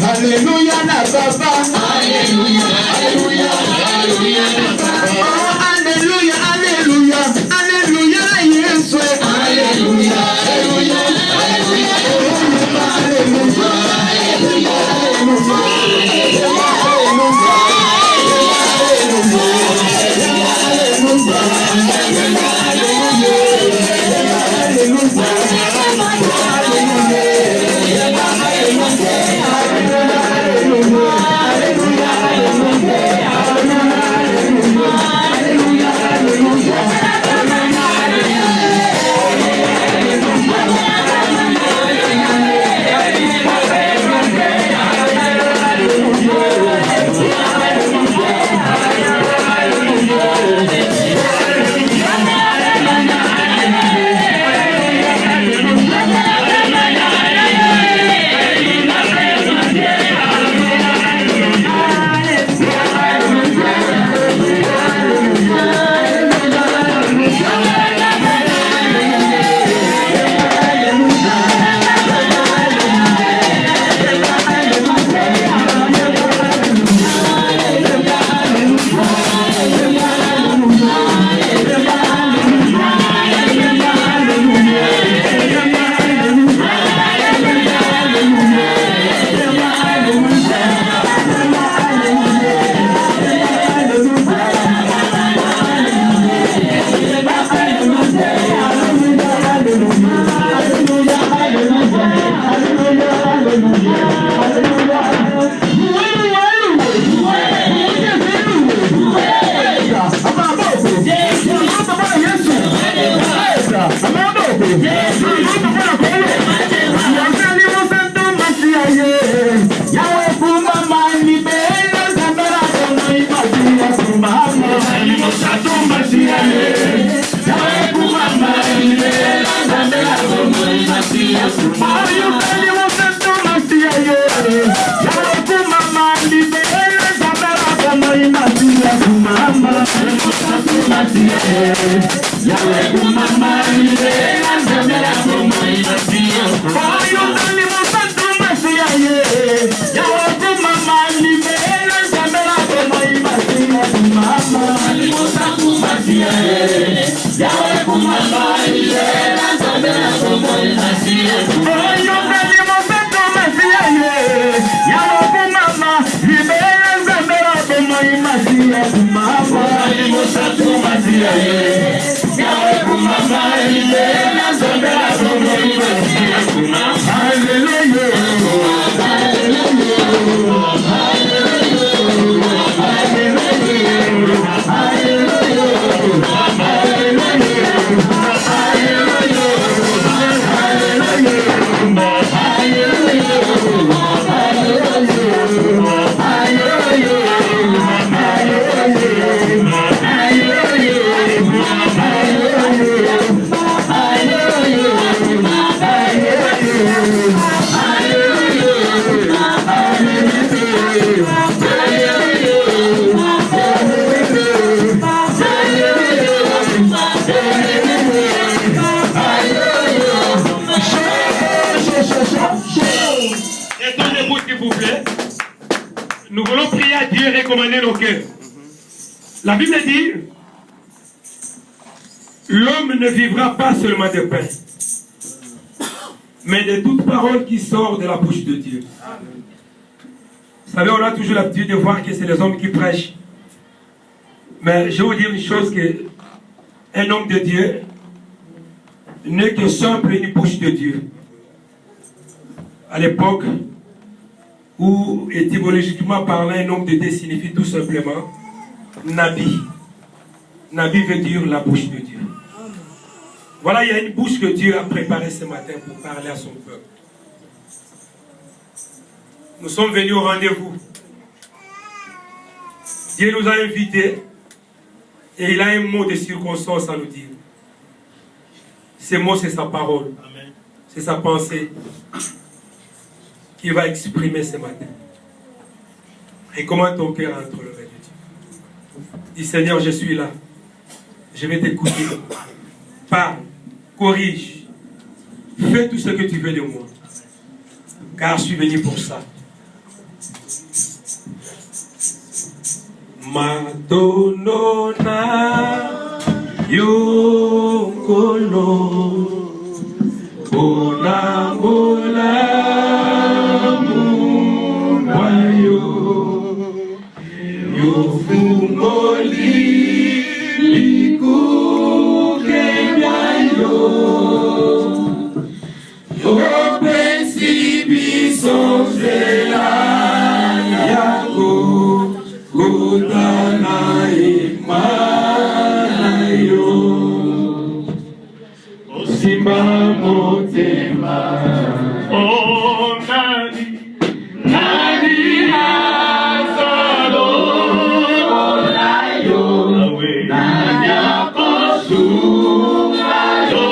Hallelujah, na baba. Hallelujah, hallelujah, hallelujah, na baba. Nous voulons prier à Dieu et recommander nos cœurs. La Bible dit, l'homme ne vivra pas seulement de pain, mais de toute parole qui sort de la bouche de Dieu. Vous savez, on a toujours l'habitude de voir que c'est les hommes qui prêchent. Mais je vais vous dire une chose, que un homme de Dieu n'est que simple une bouche de Dieu. À l'époque où, étymologiquement parlant, un homme de Dieu signifie tout simplement Nabi. Nabi veut dire la bouche de Dieu. Voilà, il y a une bouche que Dieu a préparée ce matin pour parler à son peuple. Nous sommes venus au rendez-vous. Dieu nous a invités et il a un mot de circonstance à nous dire. Ce mot, c'est sa parole. C'est sa pensée qu'il va exprimer ce matin. Et comment ton cœur entre le règne de Dieu. Dis Seigneur, je suis là. Je vais t'écouter. Parle, corrige. Fais tout ce que tu veux de moi. Car je suis venu pour ça. Madonna Yokolo Bonamola Mumbayo Yofumoli Likukebiayo Yopesibi Sonzela Yako Godana Imanayo Osimba Motema Oh Nani Nani Azalo Olayo Nani Akosu Ayo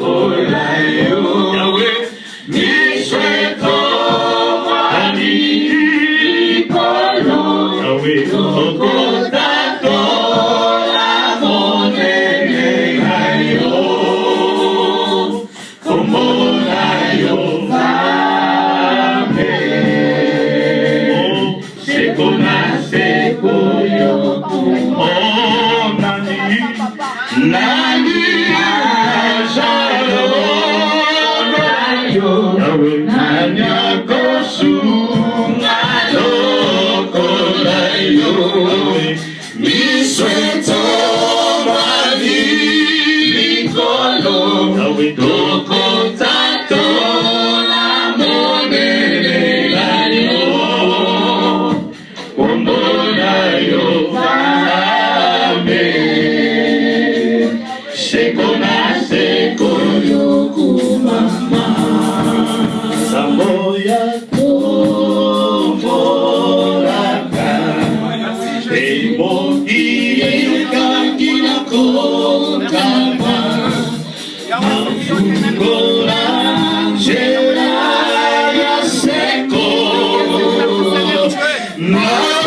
Olayo Yahweh Nishweto Wani Kolo Yahweh Okotato Mama,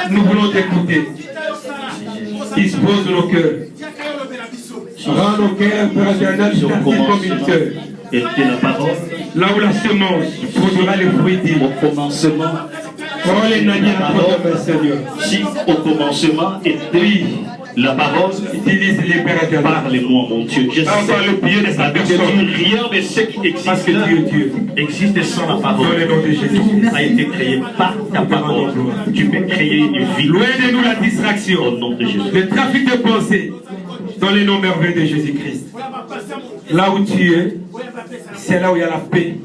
Nous voulons t'écouter. Dispose nos cœurs. Rends nos cœurs, Père éternel, comme une cœur. Là où la semence produira les fruits dignes. Au commencement, Seigneur. si au commencement était la parole, Utilise les Pères éternels. parlez-moi, mon Dieu. Je sais Par le pied de sa que personne. rien de ce qui Parce que Dieu existe sans la parole. Dans le nom de Jésus. A été créé par ta parole. Tu peux créer une vie. Loin de nous la Au distraction, nom de Jésus. le trafic de pensée, dans les noms merveilleux de Jésus-Christ. Là où tu es, c'est là où il y a la paix,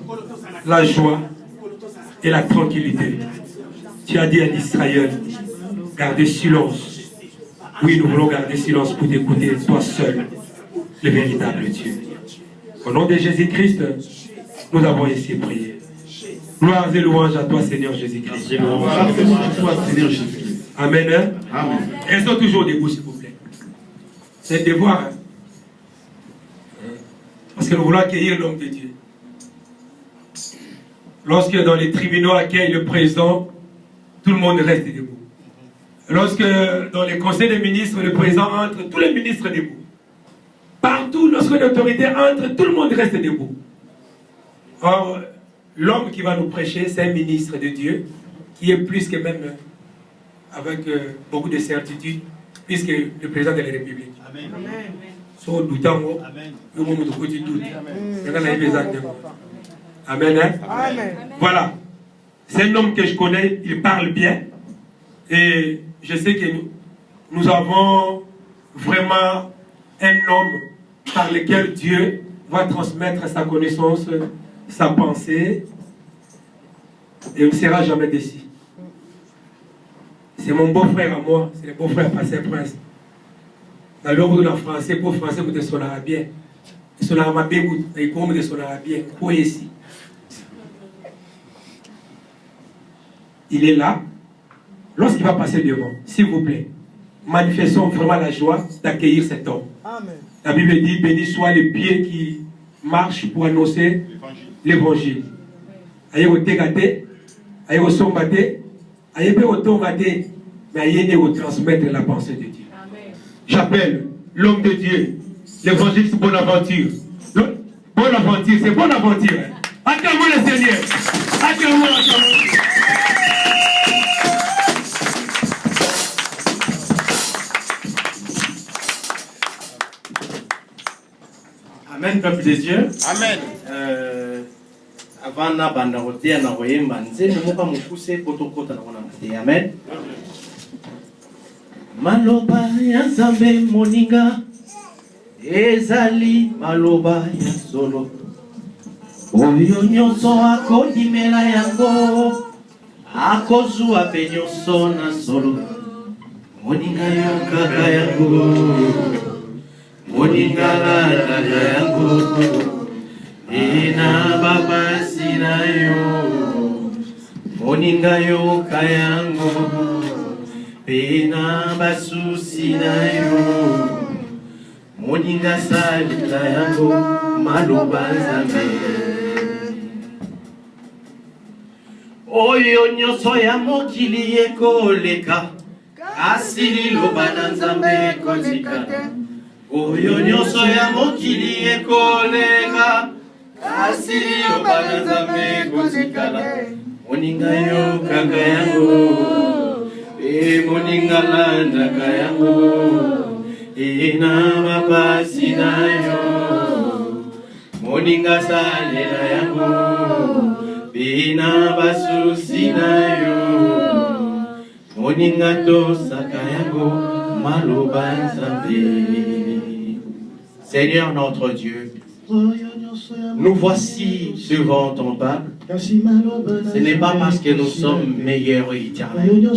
la joie et la tranquillité. Tu as dit à Israël, gardez silence. Oui, nous voulons garder silence pour t'écouter, toi seul, le véritable Dieu. Au nom de Jésus-Christ, nous avons ici prié. Gloire et louange à toi, Seigneur Jésus-Christ. Amen. Hein? Amen. Elles sont toujours debout, s'il vous plaît. C'est le devoir. Hein? Parce que nous voulons accueillir l'homme de Dieu. Lorsque dans les tribunaux accueillent le président, tout le monde reste debout. Lorsque dans les conseils des ministres, le président entre, tous les ministres debout. Partout, lorsque l'autorité entre, tout le monde reste debout. Or, l'homme qui va nous prêcher, c'est un ministre de Dieu, qui est plus que même avec beaucoup de certitude, plus que le président de la République. Amen. So, doutant, le moment où tu doutes. Amen. Hein? Amen. Voilà. C'est un homme que je connais, il parle bien. Et je sais que nous avons vraiment un homme par lequel Dieu va transmettre sa connaissance, sa pensée. Et on ne sera jamais déçu. C'est mon beau-frère à moi, c'est le beau-frère Pasteur Prince. Dans l'ordre en français, pour français, vous êtes son arabien. Son arabien, vous êtes son arabien. Quoi ici? Il est là. Lorsqu'il va passer devant, s'il vous plaît, manifestons vraiment la joie d'accueillir cet homme. Amen. La Bible dit, béni soit les pieds qui marchent pour annoncer l'évangile. Aïe au tegate, aïe au sombate, aïe au tomate, mais aïe au transmettre la pensée de Dieu. J'appelle l'homme de Dieu, l'évangile Bonaventure. Bonaventure, c'est Bonaventure. Acclamons le Seigneur. Acclamons, acclamons. Amen, peuple de Dieu. Amen. Avana bandarotea na royemba nzembo moka mokuse potokota na wana mate. Amen. Maloba ya Nzambe moninga ezali maloba ya solo. Oyo nyonso akondimela yango akozwa pe nyonso na solo. Moninga yo kaka yango moninga lala yango ina baba sina yo moninga yo kayango pena basusi na yo moninga salila yango maloba Nzambe oyo nyonso ya mokili ekoleka kasi liloba na Nzambe kotika oyo nyonso ya mokili ekoleka kasi liloba na Nzambe kotikala moninga yo kaka yango moninga landaka yango na mapasi na yo moninga salela yango na basusi na yo moninga tosaka yango maloba Nzambe. Seigneur notre Dieu, nous voici devant ton peuple. Ce n'est pas parce que nous sommes meilleurs et éternels,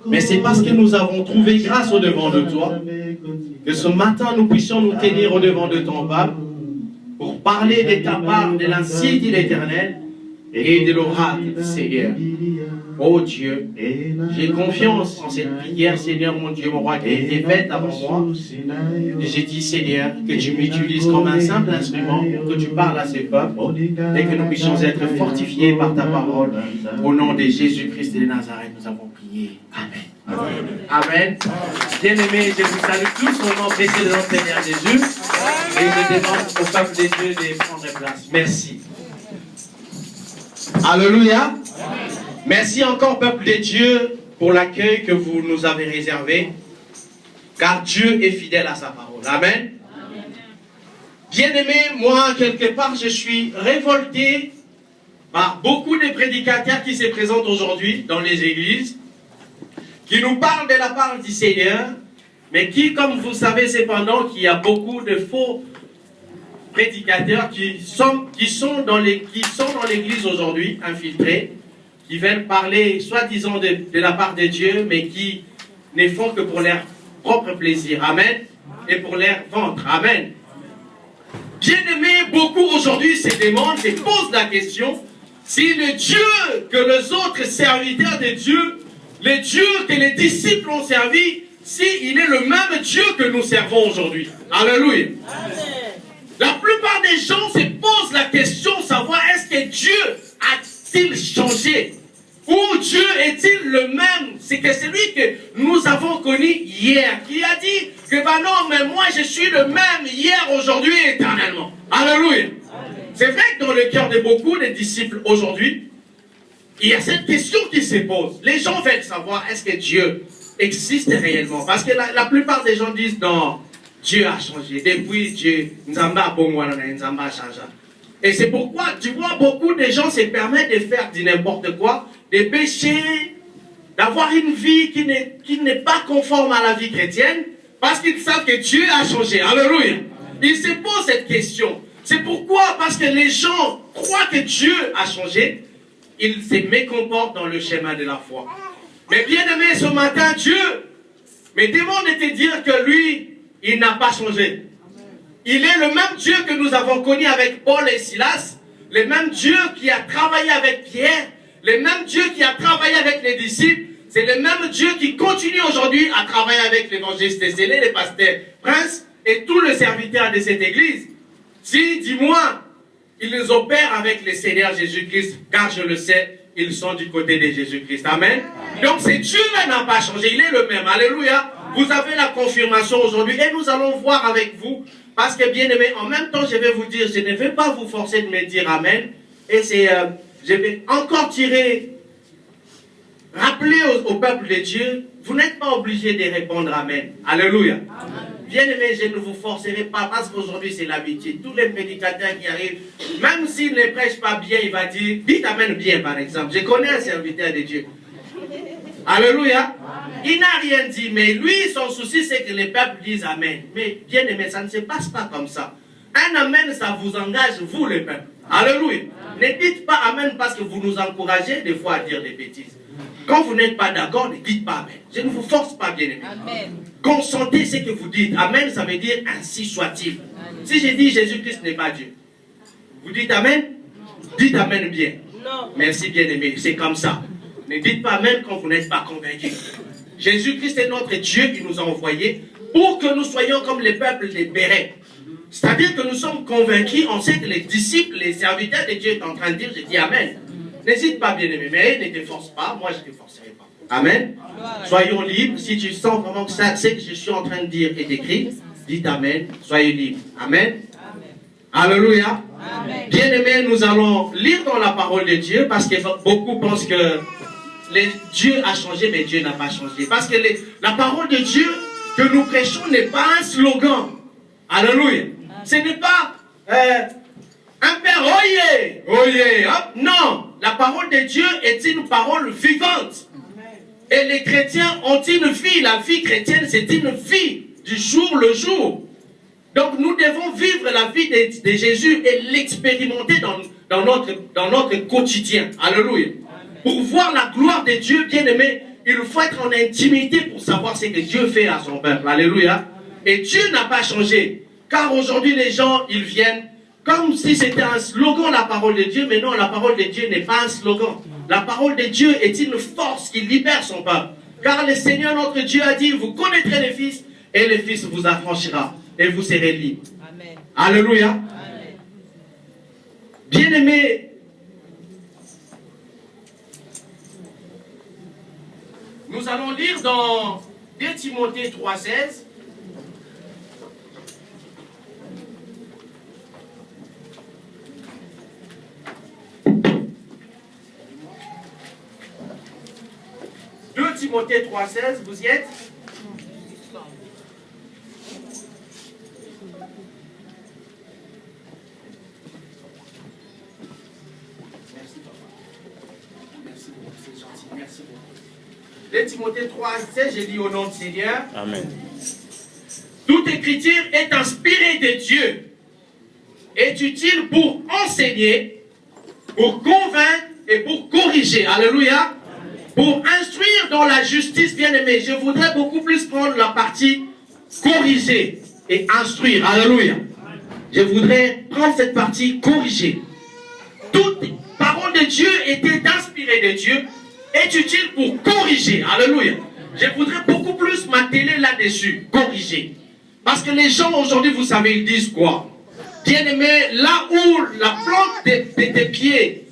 mais c'est parce que nous avons trouvé grâce au devant de toi, que ce matin nous puissions nous tenir au devant de ton peuple pour parler de ta part, de l'ancien de l'Éternel et de l'oracle du Seigneur. Oh Dieu, j'ai confiance en cette prière, Seigneur mon Dieu, mon roi, qui a été faite avant moi. Et j'ai dit, Seigneur, que tu m'utilises comme un simple instrument, que tu parles à ces peuples, et que nous puissions être fortifiés par ta parole. Au nom de Jésus-Christ de Nazareth, nous avons prié. Amen. Amen. Bien-aimés, je vous salue tous au nom précieux de notre Seigneur Jésus. Et je demande au peuple de Dieu de prendre place. Merci. Alléluia. Merci encore, peuple de Dieu, pour l'accueil que vous nous avez réservé, car Dieu est fidèle à sa parole. Amen. Bien-aimé, moi, quelque part, je suis révolté par beaucoup de prédicateurs qui se présentent aujourd'hui dans les églises, qui nous parlent de la part du Seigneur, mais qui, comme vous savez cependant, qu'il y a beaucoup de faux prédicateurs qui sont dans l'église aujourd'hui, infiltrés, qui veulent parler, soi-disant, de la part de Dieu, mais qui ne font que pour leur propre plaisir. Amen. Et pour leur ventre. Amen. Bien-aimés, beaucoup aujourd'hui se demandent et posent la question si le Dieu que les autres serviteurs de Dieu, le Dieu que les disciples ont servi, s'il est le même Dieu que nous servons aujourd'hui. Alléluia. Amen. La plupart des gens se posent la question de savoir est-ce que Dieu a-t-il changé? Ou Dieu est-il le même? C'est que celui que nous avons connu hier, qui a dit que bah non, mais moi je suis le même hier, aujourd'hui et éternellement. Alléluia. C'est vrai que dans le cœur de beaucoup de disciples aujourd'hui, il y a cette question qui se pose. Les gens veulent savoir est-ce que Dieu existe réellement? Parce que la plupart des gens disent non, Dieu a changé. Depuis Dieu, Nzamba a bomouana, Nzamba a changé. Et c'est pourquoi, tu vois, beaucoup de gens se permettent de faire du n'importe quoi, de pécher, d'avoir une vie qui n'est pas conforme à la vie chrétienne, parce qu'ils savent que Dieu a changé. Alléluia. Ils se posent cette question. C'est pourquoi, parce que les gens croient que Dieu a changé, ils se mécomportent dans le chemin de la foi. Mais bien aimé, ce matin, Dieu me demande de te dire que lui, il n'a pas changé. Il est le même Dieu que nous avons connu avec Paul et Silas, le même Dieu qui a travaillé avec Pierre, le même Dieu qui a travaillé avec les disciples, c'est le même Dieu qui continue aujourd'hui à travailler avec l'évangéliste Célé, les pasteurs Prince et tous les serviteurs de cette église. Si, dis-moi, ils opèrent avec le Seigneur Jésus-Christ, car je le sais, ils sont du côté de Jésus-Christ. Amen. Donc c'est Dieu-là n'a pas changé, il est le même. Alléluia. Vous avez la confirmation aujourd'hui et nous allons voir avec vous. Parce que bien aimé, en même temps je vais vous dire, je ne vais pas vous forcer de me dire Amen. Et je vais encore rappeler au peuple de Dieu, vous n'êtes pas obligé de répondre Amen. Alléluia. Amen. bien aimé, je ne vous forcerai pas parce qu'aujourd'hui c'est l'habitude. Tous les prédicateurs qui arrivent, même s'ils ne prêchent pas bien, il va dire, dites amen bien par exemple. Je connais un serviteur de Dieu. Alléluia. Il n'a rien dit, mais lui, son souci, c'est que les peuples disent amen. Mais bien aimé, ça ne se passe pas comme ça. Un amen, ça vous engage, vous, les peuples. Alléluia. Ne dites pas amen parce que vous nous encouragez des fois à dire des bêtises. Quand vous n'êtes pas d'accord, ne dites pas amen. Je ne vous force pas, bien aimé. Amen. Consentez ce que vous dites. Amen, ça veut dire ainsi soit-il. Si je dis Jésus-Christ n'est pas Dieu, vous dites amen? Dites amen bien. Non. Merci, bien aimé. C'est comme ça. Ne dites pas amen quand vous n'êtes pas convaincu. Jésus-Christ est notre Dieu qui nous a envoyés pour que nous soyons comme les peuples des Bérets. C'est-à-dire que nous sommes convaincus, on sait que les disciples, les serviteurs de Dieu sont en train de dire, je dis amen. N'hésite pas, bien aimé, mais ne te force pas, moi je ne te forcerai pas. Amen. Soyons libres, si tu sens vraiment que ça, c'est que je suis en train de dire et d'écrire, dites amen, soyez libres. Amen. Alléluia. Bien aimé, nous allons lire dans la parole de Dieu parce que beaucoup pensent que Dieu a changé, mais Dieu n'a pas changé. Parce que la parole de Dieu que nous prêchons n'est pas un slogan. Alléluia. Ce n'est pas un père, oyez, oyez, hop. Non, la parole de Dieu est une parole vivante. Et les chrétiens ont une vie. La vie chrétienne, c'est une vie du jour le jour. Donc nous devons vivre la vie de Jésus et l'expérimenter dans notre quotidien. Alléluia. Pour voir la gloire de Dieu, bien aimé, il faut être en intimité pour savoir ce que Dieu fait à son peuple. Alléluia. Et Dieu n'a pas changé. Car aujourd'hui, les gens, ils viennent comme si c'était un slogan, la parole de Dieu. Mais non, la parole de Dieu n'est pas un slogan. La parole de Dieu est une force qui libère son peuple. Car le Seigneur, notre Dieu, a dit, vous connaîtrez les fils, et le Fils vous affranchira, et vous serez libres. Amen. Alléluia. Amen. Bien-aimés, nous allons lire dans 2 Timothée 3,16. Timothée 3,16, vous y êtes? Merci papa. Merci beaucoup, c'est gentil. Merci beaucoup. 2 Timothée 3,16, j'ai dit au nom du Seigneur. Amen. Toute écriture est inspirée de Dieu, est utile pour enseigner, pour convaincre et pour corriger. Alléluia. Pour instruire dans la justice, bien-aimé, je voudrais beaucoup plus prendre la partie corriger et instruire. Alléluia. Je voudrais prendre cette partie corriger. Toute parole de Dieu était inspirée de Dieu, est utile pour corriger. Alléluia. Je voudrais beaucoup plus m'atteler là-dessus, corriger. Parce que les gens aujourd'hui, vous savez, ils disent quoi? Bien-aimé, là où la plante de tes pieds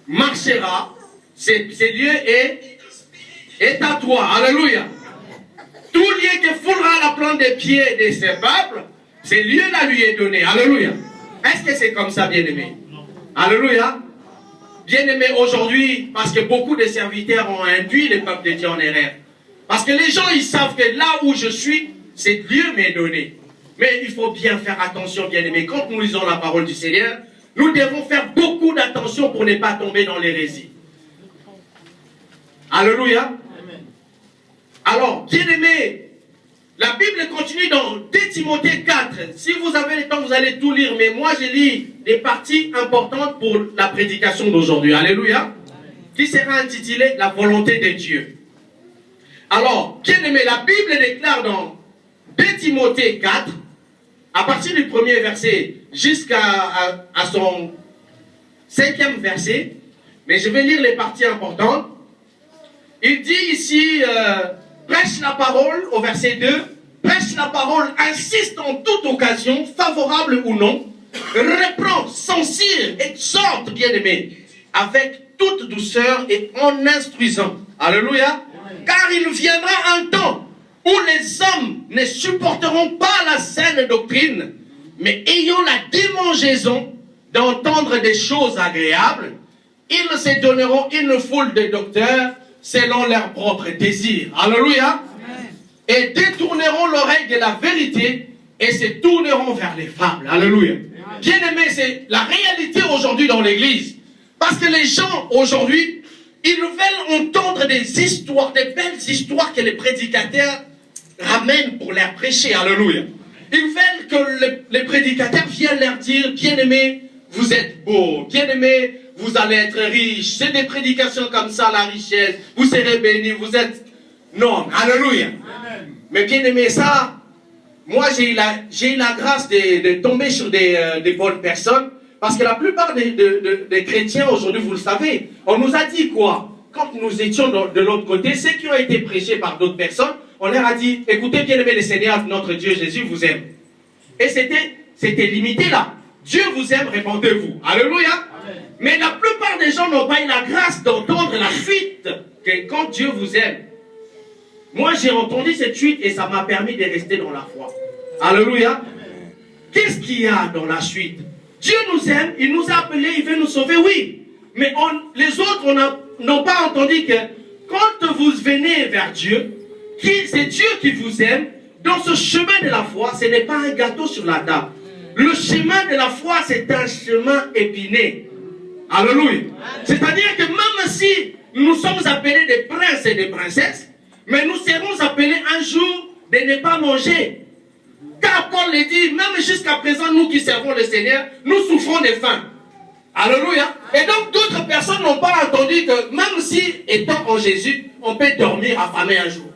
marchera, ce lieu est à toi. Alléluia. Tout lieu que foulera la plante des pieds de ces peuples, ce lieu-là lui est donné. Alléluia. Est-ce que c'est comme ça, bien-aimé? Alléluia. Bien-aimé, aujourd'hui, parce que beaucoup de serviteurs ont induit les peuples de Dieu en erreur. Parce que les gens, ils savent que là où je suis, ce lieu m'est donné. Mais il faut bien faire attention, bien-aimé. Quand nous lisons la parole du Seigneur, nous devons faire beaucoup d'attention pour ne pas tomber dans l'hérésie. Alléluia. Amen. Alors, bien-aimés, la Bible continue dans 2 Timothée 4. Si vous avez le temps, vous allez tout lire. Mais moi, je lis des parties importantes pour la prédication d'aujourd'hui. Alléluia. Amen. Qui sera intitulée « La volonté de Dieu ». Alors, bien-aimés, la Bible déclare dans 2 Timothée 4, à partir du premier verset jusqu'à son 5e verset, mais je vais lire les parties importantes. Il dit ici, prêche la parole, au verset 2, prêche la parole, insiste en toute occasion, favorable ou non, reprend, censure, exhorte, bien-aimé, avec toute douceur et en instruisant. Alléluia. Car il viendra un temps où les hommes ne supporteront pas la saine doctrine, mais ayant la démangeaison d'entendre des choses agréables, ils se donneront une foule de docteurs selon leurs propres désirs. Alléluia. Amen. et détourneront l'oreille de la vérité et se tourneront vers les fables. Alléluia. Bien-aimés, c'est la réalité aujourd'hui dans l'église. Parce que les gens aujourd'hui, ils veulent entendre des histoires, des belles histoires que les prédicateurs ramènent pour leur prêcher. Alléluia. Ils veulent que les prédicateurs viennent leur dire, bien-aimés, vous êtes beaux, bien-aimés, vous allez être riches. C'est des prédications comme ça, la richesse. Vous serez bénis, vous êtes... Non, alléluia. Amen. Mais bien-aimés, ça, moi j'ai eu la grâce de tomber sur des bonnes personnes. Parce que la plupart des chrétiens aujourd'hui, vous le savez, on nous a dit quoi? Quand nous étions de l'autre côté, ceux qui ont été prêchés par d'autres personnes, on leur a dit, écoutez, bien-aimés, le Seigneur, notre Dieu Jésus vous aime. Et c'était limité là. Dieu vous aime, répondez-vous. Alléluia. Amen. Mais la plupart des gens n'ont pas eu la grâce d'entendre la suite, que quand Dieu vous aime. Moi, j'ai entendu cette suite et ça m'a permis de rester dans la foi. Alléluia. Qu'est-ce qu'il y a dans la suite? Dieu nous aime, il nous a appelés, il veut nous sauver, oui. Mais les autres n'ont pas entendu que quand vous venez vers Dieu, c'est Dieu qui vous aime, dans ce chemin de la foi, ce n'est pas un gâteau sur la table. Le chemin de la foi, c'est un chemin épiné. Alléluia. C'est-à-dire que même si nous sommes appelés des princes et des princesses, mais nous serons appelés un jour de ne pas manger. Car Paul le dit, même jusqu'à présent, nous qui servons le Seigneur, nous souffrons de faim. Alléluia. Et donc, d'autres personnes n'ont pas entendu que même si, étant en Jésus, on peut dormir affamé un jour.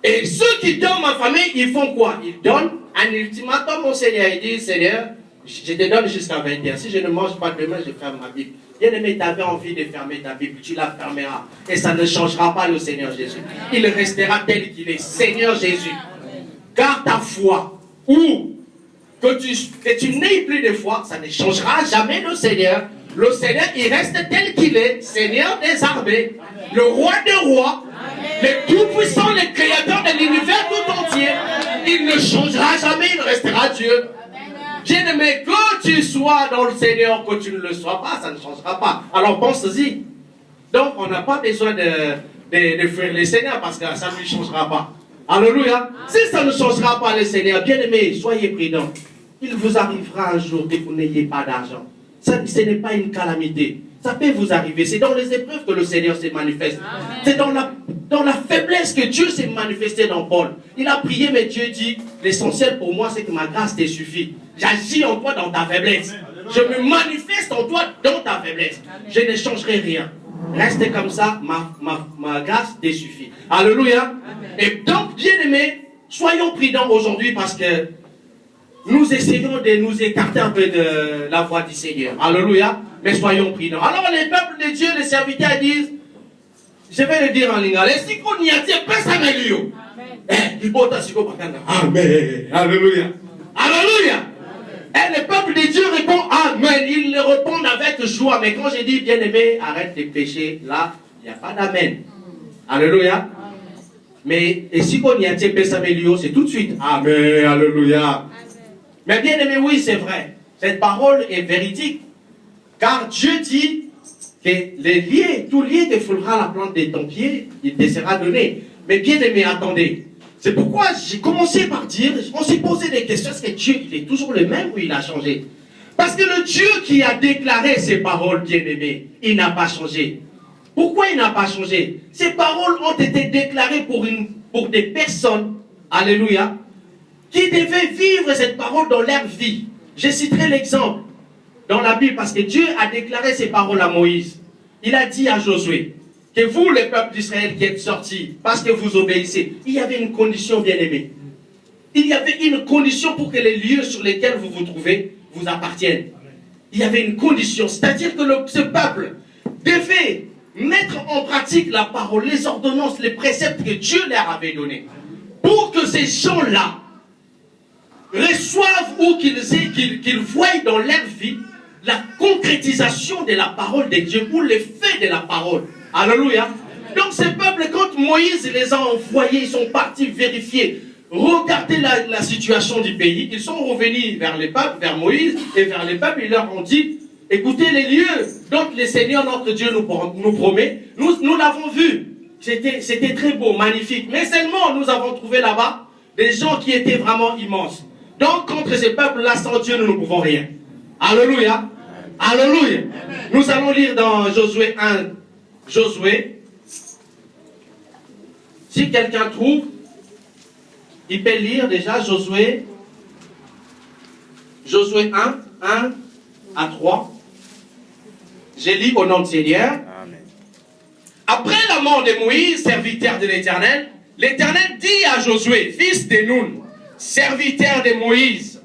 Et ceux qui dorment affamés, ils font quoi? Ils donnent un ultimatum au Seigneur. Ils disent, Seigneur, je te donne jusqu'à 21. Si je ne mange pas demain, je ferme ma Bible. Bien-aimé, tu avais envie de fermer ta Bible, tu la fermeras. Et ça ne changera pas le Seigneur Jésus. Il restera tel qu'il est. Seigneur Jésus. Garde ta foi, ou que tu n'aies plus de foi, ça ne changera jamais le Seigneur. Le Seigneur, il reste tel qu'il est, Seigneur des armées, le roi des rois, le tout-puissant, le créateur de l'univers tout entier. Il ne changera jamais, il restera Dieu. Bien-aimé, que tu sois dans le Seigneur, que tu ne le sois pas, ça ne changera pas. Alors pense-y. Donc on n'a pas besoin de fuir le Seigneur parce que ça ne lui changera pas. Alléluia. Si ça ne changera pas le Seigneur, bien-aimés, soyez prudents. Il vous arrivera un jour que vous n'ayez pas d'argent. Ce n'est pas une calamité. Ça peut vous arriver. C'est dans les épreuves que le Seigneur se manifeste. C'est dans la faiblesse que Dieu s'est manifesté dans Paul. Il a prié, mais Dieu dit, l'essentiel pour moi, c'est que ma grâce te suffit. J'agis en toi dans ta faiblesse. Je me manifeste en toi dans ta faiblesse. Je ne changerai rien. Reste comme ça, ma grâce te suffit. Alléluia. Et donc, bien-aimés, soyons prudents aujourd'hui parce que nous essayons de nous écarter un peu de la voie du Seigneur. Alléluia. Mais soyons prudents. Alors, les peuples de Dieu, les serviteurs disent, je vais le dire en lingala, si qu'on y a dit, personne n'est lié. Amen. Alléluia. Alléluia. Et le peuple de Dieu répond Amen. Ils le répondent avec joie. Mais quand je dis bien-aimé, arrête de pécher, là, il n'y a pas d'Amen. Alléluia. Mais et si on y a dit c'est tout de suite Amen. Alléluia. Mais bien-aimé, oui, c'est vrai. Cette parole est véridique. Car Dieu dit que tout lié te foulera la plante de ton pied, il te sera donné. Mais bien-aimé, attendez. C'est pourquoi j'ai commencé par dire, on s'est posé des questions, est-ce que Dieu, il est toujours le même ou il a changé? Parce que le Dieu qui a déclaré ces paroles, bien-aimés, il n'a pas changé. Pourquoi il n'a pas changé? Ces paroles ont été déclarées pour des personnes, alléluia, qui devaient vivre cette parole dans leur vie. Je citerai l'exemple dans la Bible, parce que Dieu a déclaré ces paroles à Moïse. Il a dit à Josué, que vous, les peuples d'Israël qui êtes sortis, parce que vous obéissez, il y avait une condition, bien-aimée. Il y avait une condition pour que les lieux sur lesquels vous vous trouvez vous appartiennent. Il y avait une condition, c'est-à-dire que ce peuple devait mettre en pratique la parole, les ordonnances, les préceptes que Dieu leur avait donnés, pour que ces gens-là reçoivent ou qu'ils voient dans leur vie la concrétisation de la parole de Dieu ou l'effet de la parole. Alléluia. Donc ces peuples, quand Moïse les a envoyés, ils sont partis vérifier, regarder la situation du pays. Ils sont revenus vers les peuples, vers Moïse et vers les peuples. Ils leur ont dit, écoutez les lieux dont le Seigneur notre Dieu nous promet, nous l'avons vu. c'était très beau, magnifique. Mais seulement nous avons trouvé là-bas des gens qui étaient vraiment immenses. Donc contre ces peuples-là, sans Dieu, nous ne pouvons rien. Alléluia. Alléluia. Nous allons lire dans Josué 1. Josué. Si quelqu'un trouve, il peut lire déjà Josué. Josué 1 à 3. J'ai lu au nom du Seigneur. Amen. Après la mort de Moïse, serviteur de l'Éternel, l'Éternel dit à Josué, fils de Nun, serviteur de Moïse,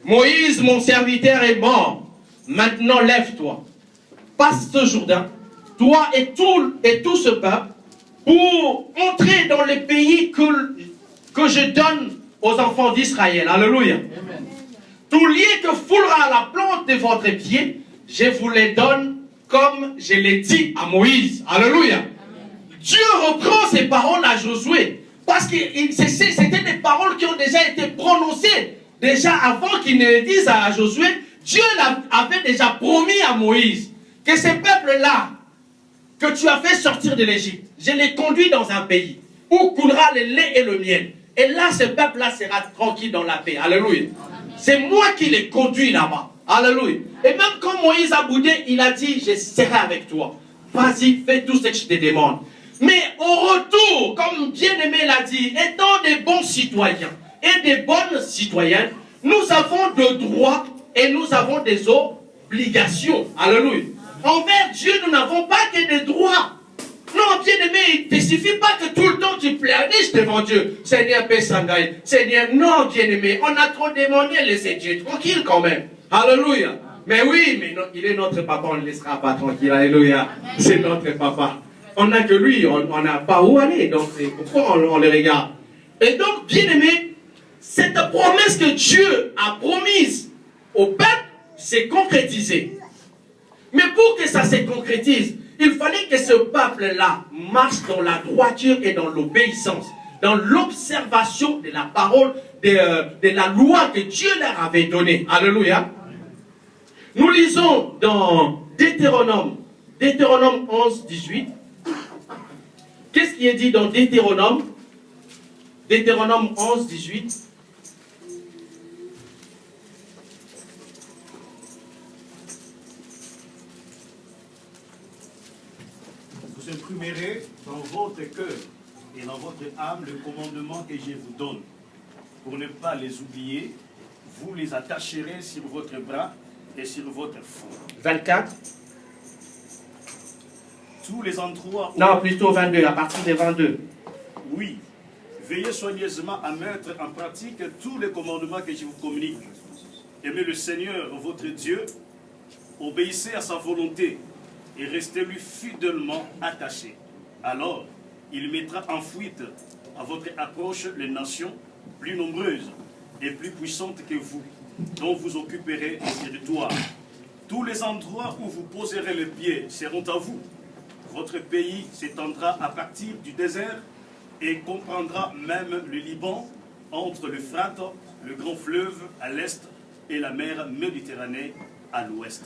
Moïse, mon serviteur, est mort. Maintenant, lève-toi. Passe ce Jourdain, toi et tout ce peuple, pour entrer dans le pays que je donne aux enfants d'Israël. Alléluia. Amen. Tout lieu que foulera la plante de votre pied, je vous les donne comme je l'ai dit à Moïse. Alléluia. Amen. Dieu reprend ces paroles à Josué. Parce que c'était des paroles qui ont déjà été prononcées. Déjà avant qu'il ne les dise à Josué, Dieu avait déjà promis à Moïse que ces peuples-là, que tu as fait sortir de l'Égypte, je les conduis dans un pays où coulera le lait et le miel. Et là, ce peuple-là sera tranquille dans la paix. Alléluia. C'est moi qui les conduis là-bas. Alléluia. Et même quand Moïse a boudé, il a dit, je serai avec toi. Vas-y, fais tout ce que je te demande. Mais au retour, comme bien-aimé l'a dit, étant des bons citoyens et des bonnes citoyennes, nous avons des droits et nous avons des obligations. Alléluia. Envers Dieu, nous n'avons pas que des droits. Non, bien-aimé, il ne suffit pas que tout le temps tu pleurniches devant Dieu. Seigneur, paix Sangaï. Seigneur, non, bien-aimé, on a trop demandé, laissez Dieu tranquille quand même. Alléluia. Mais oui, mais non, il est notre papa, on ne le laissera pas tranquille. Alléluia. C'est notre papa. On n'a que lui, on n'a pas où aller. Donc, c'est pourquoi on le regarde. Et donc, bien-aimé, cette promesse que Dieu a promise au peuple s'est concrétisée. Mais pour que ça se concrétise, il fallait que ce peuple-là marche dans la droiture et dans l'obéissance, dans l'observation de la parole, de la loi que Dieu leur avait donnée. Alléluia. Nous lisons dans Deutéronome 11, 18. Qu'est-ce qui est dit dans Deutéronome 11, 18. Vous imprimerez dans votre cœur et dans votre âme le commandement que je vous donne. Pour ne pas les oublier, vous les attacherez sur votre bras et sur votre front. 24. Tous les endroits où... Non, plutôt 22, à partir de 22. Oui. Veillez soigneusement à mettre en pratique tous les commandements que je vous communique. Aimez le Seigneur, votre Dieu, obéissez à sa volonté et restez-lui fidèlement attachés. Alors, il mettra en fuite à votre approche les nations plus nombreuses et plus puissantes que vous, dont vous occuperez les territoires. Tous les endroits où vous poserez les pieds seront à vous. Votre pays s'étendra à partir du désert et comprendra même le Liban entre l'Euphrate, le grand fleuve à l'est et la mer Méditerranée à l'ouest.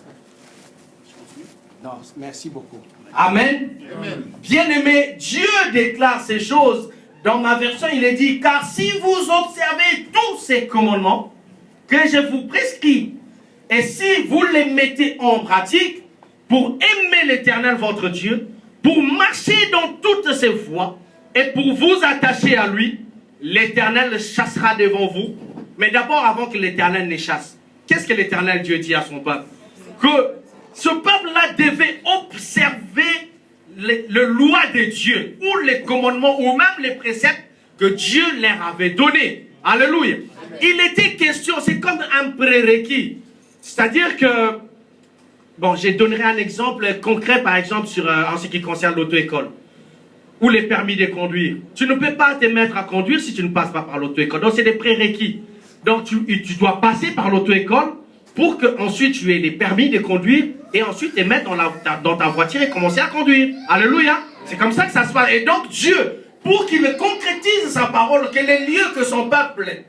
Je continue? Non, merci beaucoup. Amen. Amen. Bien-aimé, Dieu déclare ces choses. Dans ma version, il est dit, car si vous observez tous ces commandements que je vous prescris, et si vous les mettez en pratique, pour aimer l'Éternel votre Dieu, pour marcher dans toutes ses voies, et pour vous attacher à lui, l'Éternel chassera devant vous. Mais d'abord, avant que l'Éternel ne chasse, qu'est-ce que l'Éternel Dieu dit à son peuple? Que ce peuple-là devait observer les lois de Dieu, ou les commandements, ou même les préceptes que Dieu leur avait donnés. Alléluia. Il était question, c'est comme un prérequis. C'est-à-dire que, bon, je donnerai un exemple concret, par exemple, en ce qui concerne l'auto-école, ou les permis de conduire. Tu ne peux pas te mettre à conduire si tu ne passes pas par l'auto-école. Donc, c'est des prérequis. Donc, tu dois passer par l'auto-école pour qu'ensuite tu aies les permis de conduire et ensuite te mettre dans ta voiture et commencer à conduire. Alléluia. C'est comme ça que ça se passe. Et donc, Dieu, pour qu'il concrétise sa parole, que les lieux que son peuple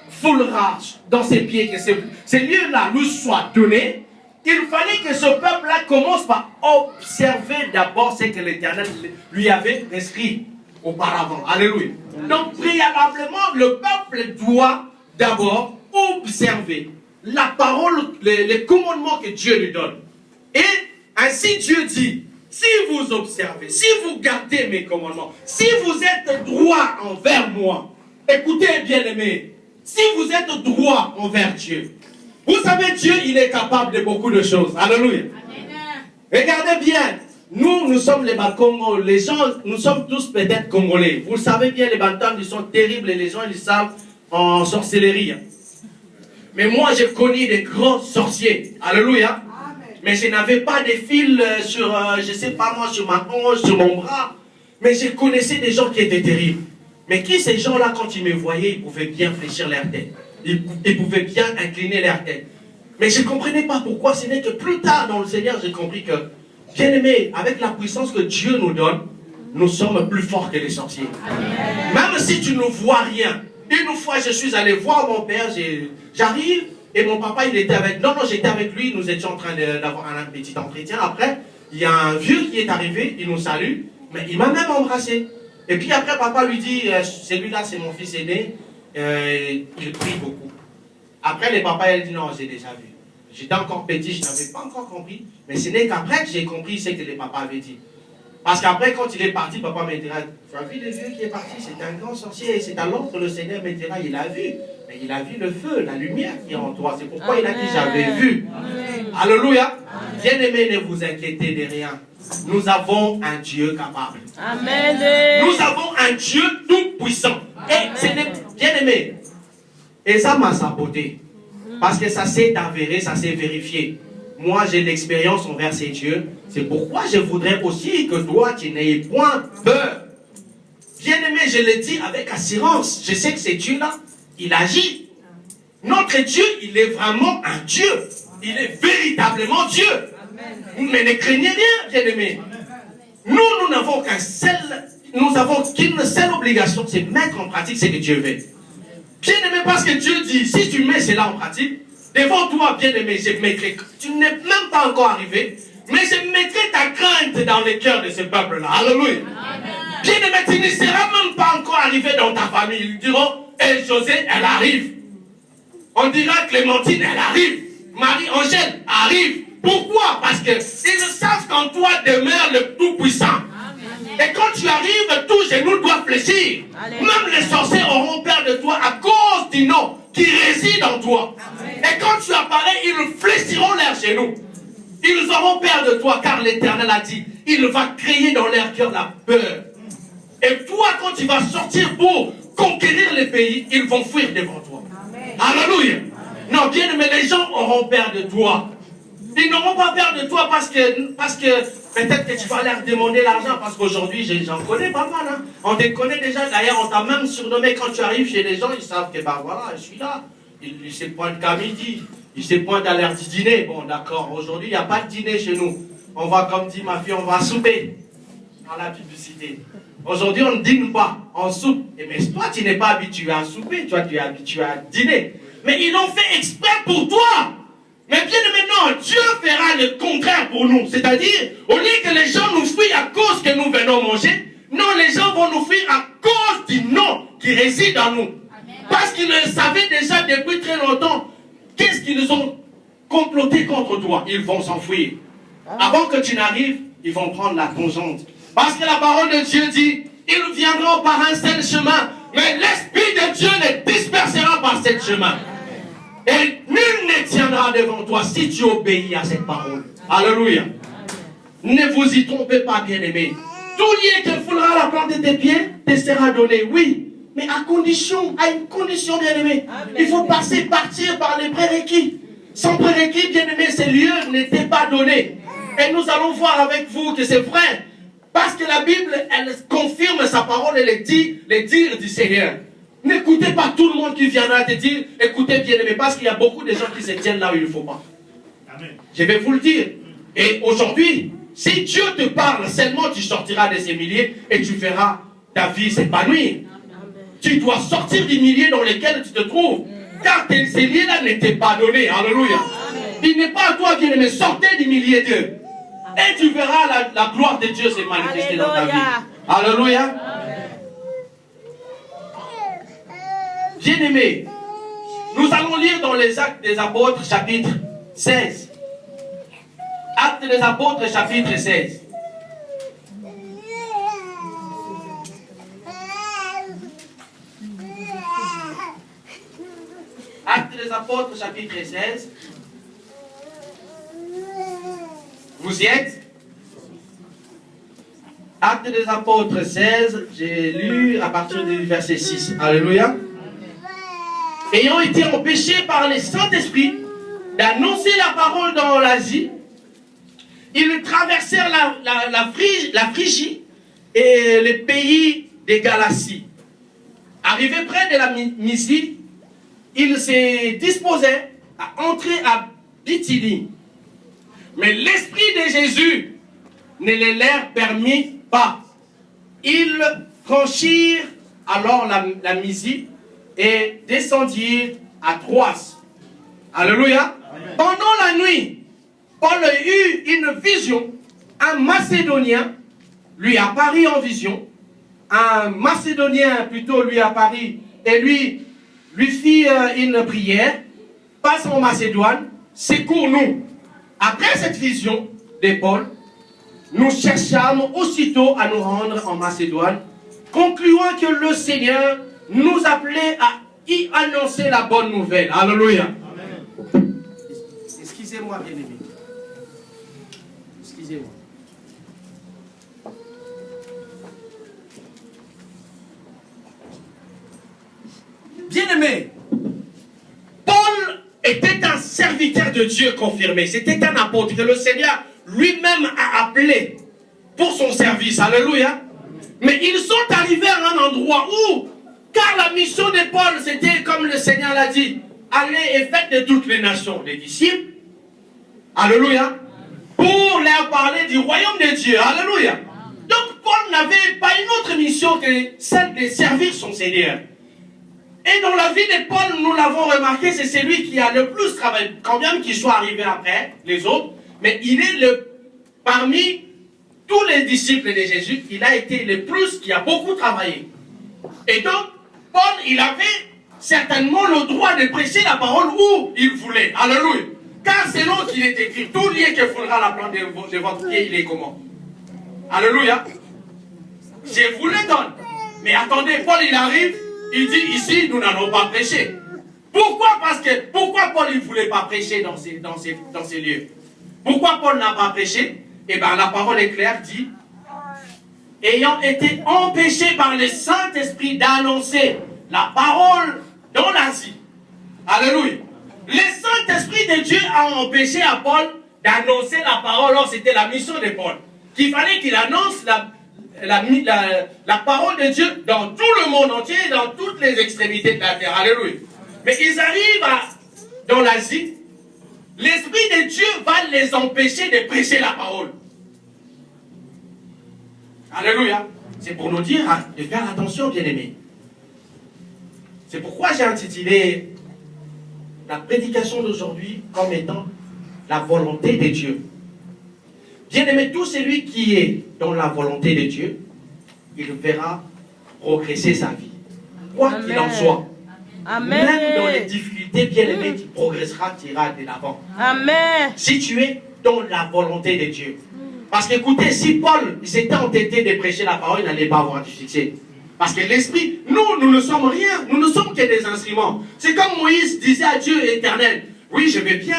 foulera dans ses pieds, que ces lieux-là nous soient donnés, il fallait que ce peuple-là commence par observer d'abord ce que l'Éternel lui avait prescrit auparavant. Alléluia. Donc, préalablement, le peuple doit d'abord observer la parole, les commandements que Dieu lui donne. Et ainsi Dieu dit, si vous observez, si vous gardez mes commandements, si vous êtes droit envers moi, écoutez bien aimé, si vous êtes droit envers Dieu, vous savez Dieu il est capable de beaucoup de choses. Alléluia. Regardez bien, nous sommes les Bakongo, les gens, nous sommes tous peut-être Congolais. Vous savez bien les Bantams ils sont terribles et les gens ils savent en sorcellerie. Mais moi j'ai connu des grands sorciers. Alléluia. Mais je n'avais pas de fil sur, je sais pas moi, sur ma hanche, sur mon bras. Mais je connaissais des gens qui étaient terribles. Mais qui ces gens-là, quand ils me voyaient, ils pouvaient bien fléchir leur tête. Ils pouvaient bien incliner leur tête. Mais je ne comprenais pas pourquoi. Ce n'est que plus tard dans le Seigneur, j'ai compris que, bien aimé, avec la puissance que Dieu nous donne, nous sommes plus forts que les sorciers. Même si tu ne vois rien. Une fois, je suis allé voir mon père, j'arrive, et mon papa, il était avec... Non, j'étais avec lui, nous étions en train d'avoir un petit entretien. Après, il y a un vieux qui est arrivé, il nous salue, mais il m'a même embrassé. Et puis après, papa lui dit, celui-là, c'est mon fils aîné, il prie beaucoup. Après, le papa, il dit, non, j'ai déjà vu. J'étais encore petit, je n'avais pas encore compris, mais ce n'est qu'après que j'ai compris ce que le papa avait dit. Parce qu'après, quand il est parti, papa me dira, tu as vu le vieux qui est parti, c'est un grand sorcier, et c'est alors que le Seigneur me dira, il a vu. Mais il a vu le feu, la lumière qui est en toi. C'est pourquoi il a dit, j'avais vu. Alléluia. Bien-aimés, ne vous inquiétez de rien. Nous avons un Dieu capable. Amen. Nous avons un Dieu tout-puissant. Et c'est bien-aimé. Et ça m'a saboté. Parce que ça s'est avéré, ça s'est vérifié. Moi, j'ai l'expérience envers ces dieux. C'est pourquoi je voudrais aussi que toi, tu n'aies point peur. Bien-aimé, je le dis avec assurance. Je sais que ce Dieu-là, il agit. Notre Dieu, il est vraiment un Dieu. Il est véritablement Dieu. Mais ne craignez rien, bien-aimé. Nous n'avons qu'une seule obligation, c'est mettre en pratique ce que Dieu veut. Bien-aimé, parce que Dieu dit, si tu mets cela en pratique, devant toi, bien-aimé, je mettrai, tu n'es même pas encore arrivé, mais je mettrai ta crainte dans les cœurs de ce peuple-là. Alléluia. Bien-aimé, tu ne seras même pas encore arrivé dans ta famille. Ils diront, et José, elle arrive. On dira, Clémentine, elle arrive. Marie-Angèle arrive. Pourquoi? Parce qu'ils savent qu'en toi demeure le Tout-Puissant. Et quand tu arrives, tous genoux doivent fléchir. Même les sorciers auront peur de toi à cause du nom qui réside en toi. Et quand tu apparais, ils fléchiront leurs genoux. Ils auront peur de toi car l'Éternel a dit, il va créer dans leur cœur la peur. Et toi, quand tu vas sortir pour conquérir les pays, ils vont fuir devant toi. Alléluia. Non, bien aimé, les gens auront peur de toi. Ils n'auront pas peur de toi parce que peut-être que tu vas leur demander l'argent. Parce qu'aujourd'hui, j'en connais pas mal. Hein. On te connaît déjà. D'ailleurs, on t'a même surnommé quand tu arrives chez les gens. Ils savent que, bah voilà, je suis là. Il se pointe qu'à midi. Il se pointe à l'heure du dîner. Bon, d'accord. Aujourd'hui, il n'y a pas de dîner chez nous. On va, comme dit ma fille, on va souper. Dans la publicité. Aujourd'hui, on ne dîne pas. On soupe. Mais toi, tu n'es pas habitué à souper. Toi, tu es habitué à dîner. Mais ils l'ont fait exprès pour toi. Mais bien maintenant, Dieu fera le contraire pour nous. C'est-à-dire, au lieu que les gens nous fuient à cause que nous venons manger, non, les gens vont nous fuir à cause du nom qui réside en nous. Amen. Parce qu'ils le savaient déjà depuis très longtemps. Qu'est-ce qu'ils ont comploté contre toi? Ils vont s'enfuir. Avant que tu n'arrives, ils vont prendre la tangente. Parce que la parole de Dieu dit, ils viendront par un seul chemin, mais l'Esprit de Dieu les dispersera par ce chemin. Et nul ne tiendra devant toi si tu obéis à cette parole. Alléluia. Ne vous y trompez pas, bien-aimés. Tout lieu que foulera la plante de tes pieds te sera donné, oui. Mais à une condition, bien-aimé. Il faut partir par les prérequis. Sans prérequis, bien-aimé, ces lieux n'étaient pas donnés. Et nous allons voir avec vous que c'est vrai. Parce que la Bible, elle confirme sa parole et les dires du Seigneur. N'écoutez pas tout le monde qui viendra te dire, écoutez bien aimé, parce qu'il y a beaucoup de gens qui se tiennent là où il ne faut pas. Amen. Je vais vous le dire. Et aujourd'hui, si Dieu te parle, seulement tu sortiras de ces milliers et tu verras ta vie s'épanouir. Tu dois sortir des milliers dans lesquels tu te trouves. Car ces liens-là n'étaient pas donnés. Alléluia. Il n'est pas à toi, bien-aimé. Sortez du milieu d'eux. Et tu verras la gloire de Dieu se manifester dans ta vie. Alléluia. Bien-aimé, nous allons lire dans les Actes des Apôtres, chapitre 16. Actes des Apôtres, chapitre 16. Actes des Apôtres, chapitre 16. Vous y êtes? Actes des Apôtres 16, j'ai lu à partir du verset 6. Alléluia. Ayant été empêchés par le Saint-Esprit d'annoncer la parole dans l'Asie, ils traversèrent la Phrygie et les pays des Galaties. Arrivés près de la Mysie, ils se disposaient à entrer à Bithynie. Mais l'Esprit de Jésus ne les leur permit pas. Ils franchirent alors la Mysie et descendirent à Troas. Alléluia. Amen. Pendant la nuit, Paul eut une vision. Un Macédonien lui apparut en vision. Un Macédonien plutôt lui apparut et lui fit une prière. Passe en Macédoine, secours-nous. Après cette vision de Paul, nous cherchâmes aussitôt à nous rendre en Macédoine, concluant que le Seigneur nous appelait à y annoncer la bonne nouvelle. Alléluia. Amen. Excusez-moi, bien-aimé. Excusez-moi. Bien-aimé, Paul était un serviteur de Dieu confirmé. C'était un apôtre que le Seigneur lui-même a appelé pour son service. Alléluia. Mais ils sont arrivés à un endroit où, car la mission de Paul, c'était comme le Seigneur l'a dit, allez et faites de toutes les nations des disciples. Alléluia. Pour leur parler du royaume de Dieu. Alléluia. Donc Paul n'avait pas une autre mission que celle de servir son Seigneur. Et dans la vie de Paul, nous l'avons remarqué, c'est celui qui a le plus travaillé, quand même qu'il soit arrivé après les autres, mais il est parmi tous les disciples de Jésus, il a été le plus qui a beaucoup travaillé. Et donc, Paul, il avait certainement le droit de prêcher la parole où il voulait. Alléluia. Car c'est là qu'il est écrit, tout lieu que foulera la plante de votre pied, il est comment? Alléluia. Je vous le donne. Mais attendez, Paul, il arrive, il dit, ici, nous n'allons pas prêcher. Pourquoi? Pourquoi Paul, il ne voulait pas prêcher dans ces lieux? Pourquoi Paul n'a pas prêché? Eh bien, la parole est claire, dit, ayant été empêché par le Saint-Esprit d'annoncer la parole dans l'Asie. Alléluia. Le Saint-Esprit de Dieu a empêché à Paul d'annoncer la parole. Alors, c'était la mission de Paul. Qu'il fallait qu'il annonce la parole de Dieu dans tout le monde entier, dans toutes les extrémités de la terre. Alléluia. Mais ils arrivent dans l'Asie. L'Esprit de Dieu va les empêcher de prêcher la parole. Alléluia. C'est pour nous dire de faire attention, bien-aimés. C'est pourquoi j'ai intitulé la prédication d'aujourd'hui comme étant la volonté de Dieu. Bien-aimé, tout celui qui est dans la volonté de Dieu, il verra progresser sa vie. Quoi qu'il en soit. Amen. Même dans les difficultés, bien-aimé, tu progresseras, tu iras de l'avant. Amen. Si tu es dans la volonté de Dieu. Parce qu'écoutez, si Paul s'était entêté de prêcher la parole, il n'allait pas avoir du succès. Parce que l'Esprit, nous ne sommes rien, nous ne sommes que des instruments. C'est comme Moïse disait à Dieu éternel, oui, je vais bien,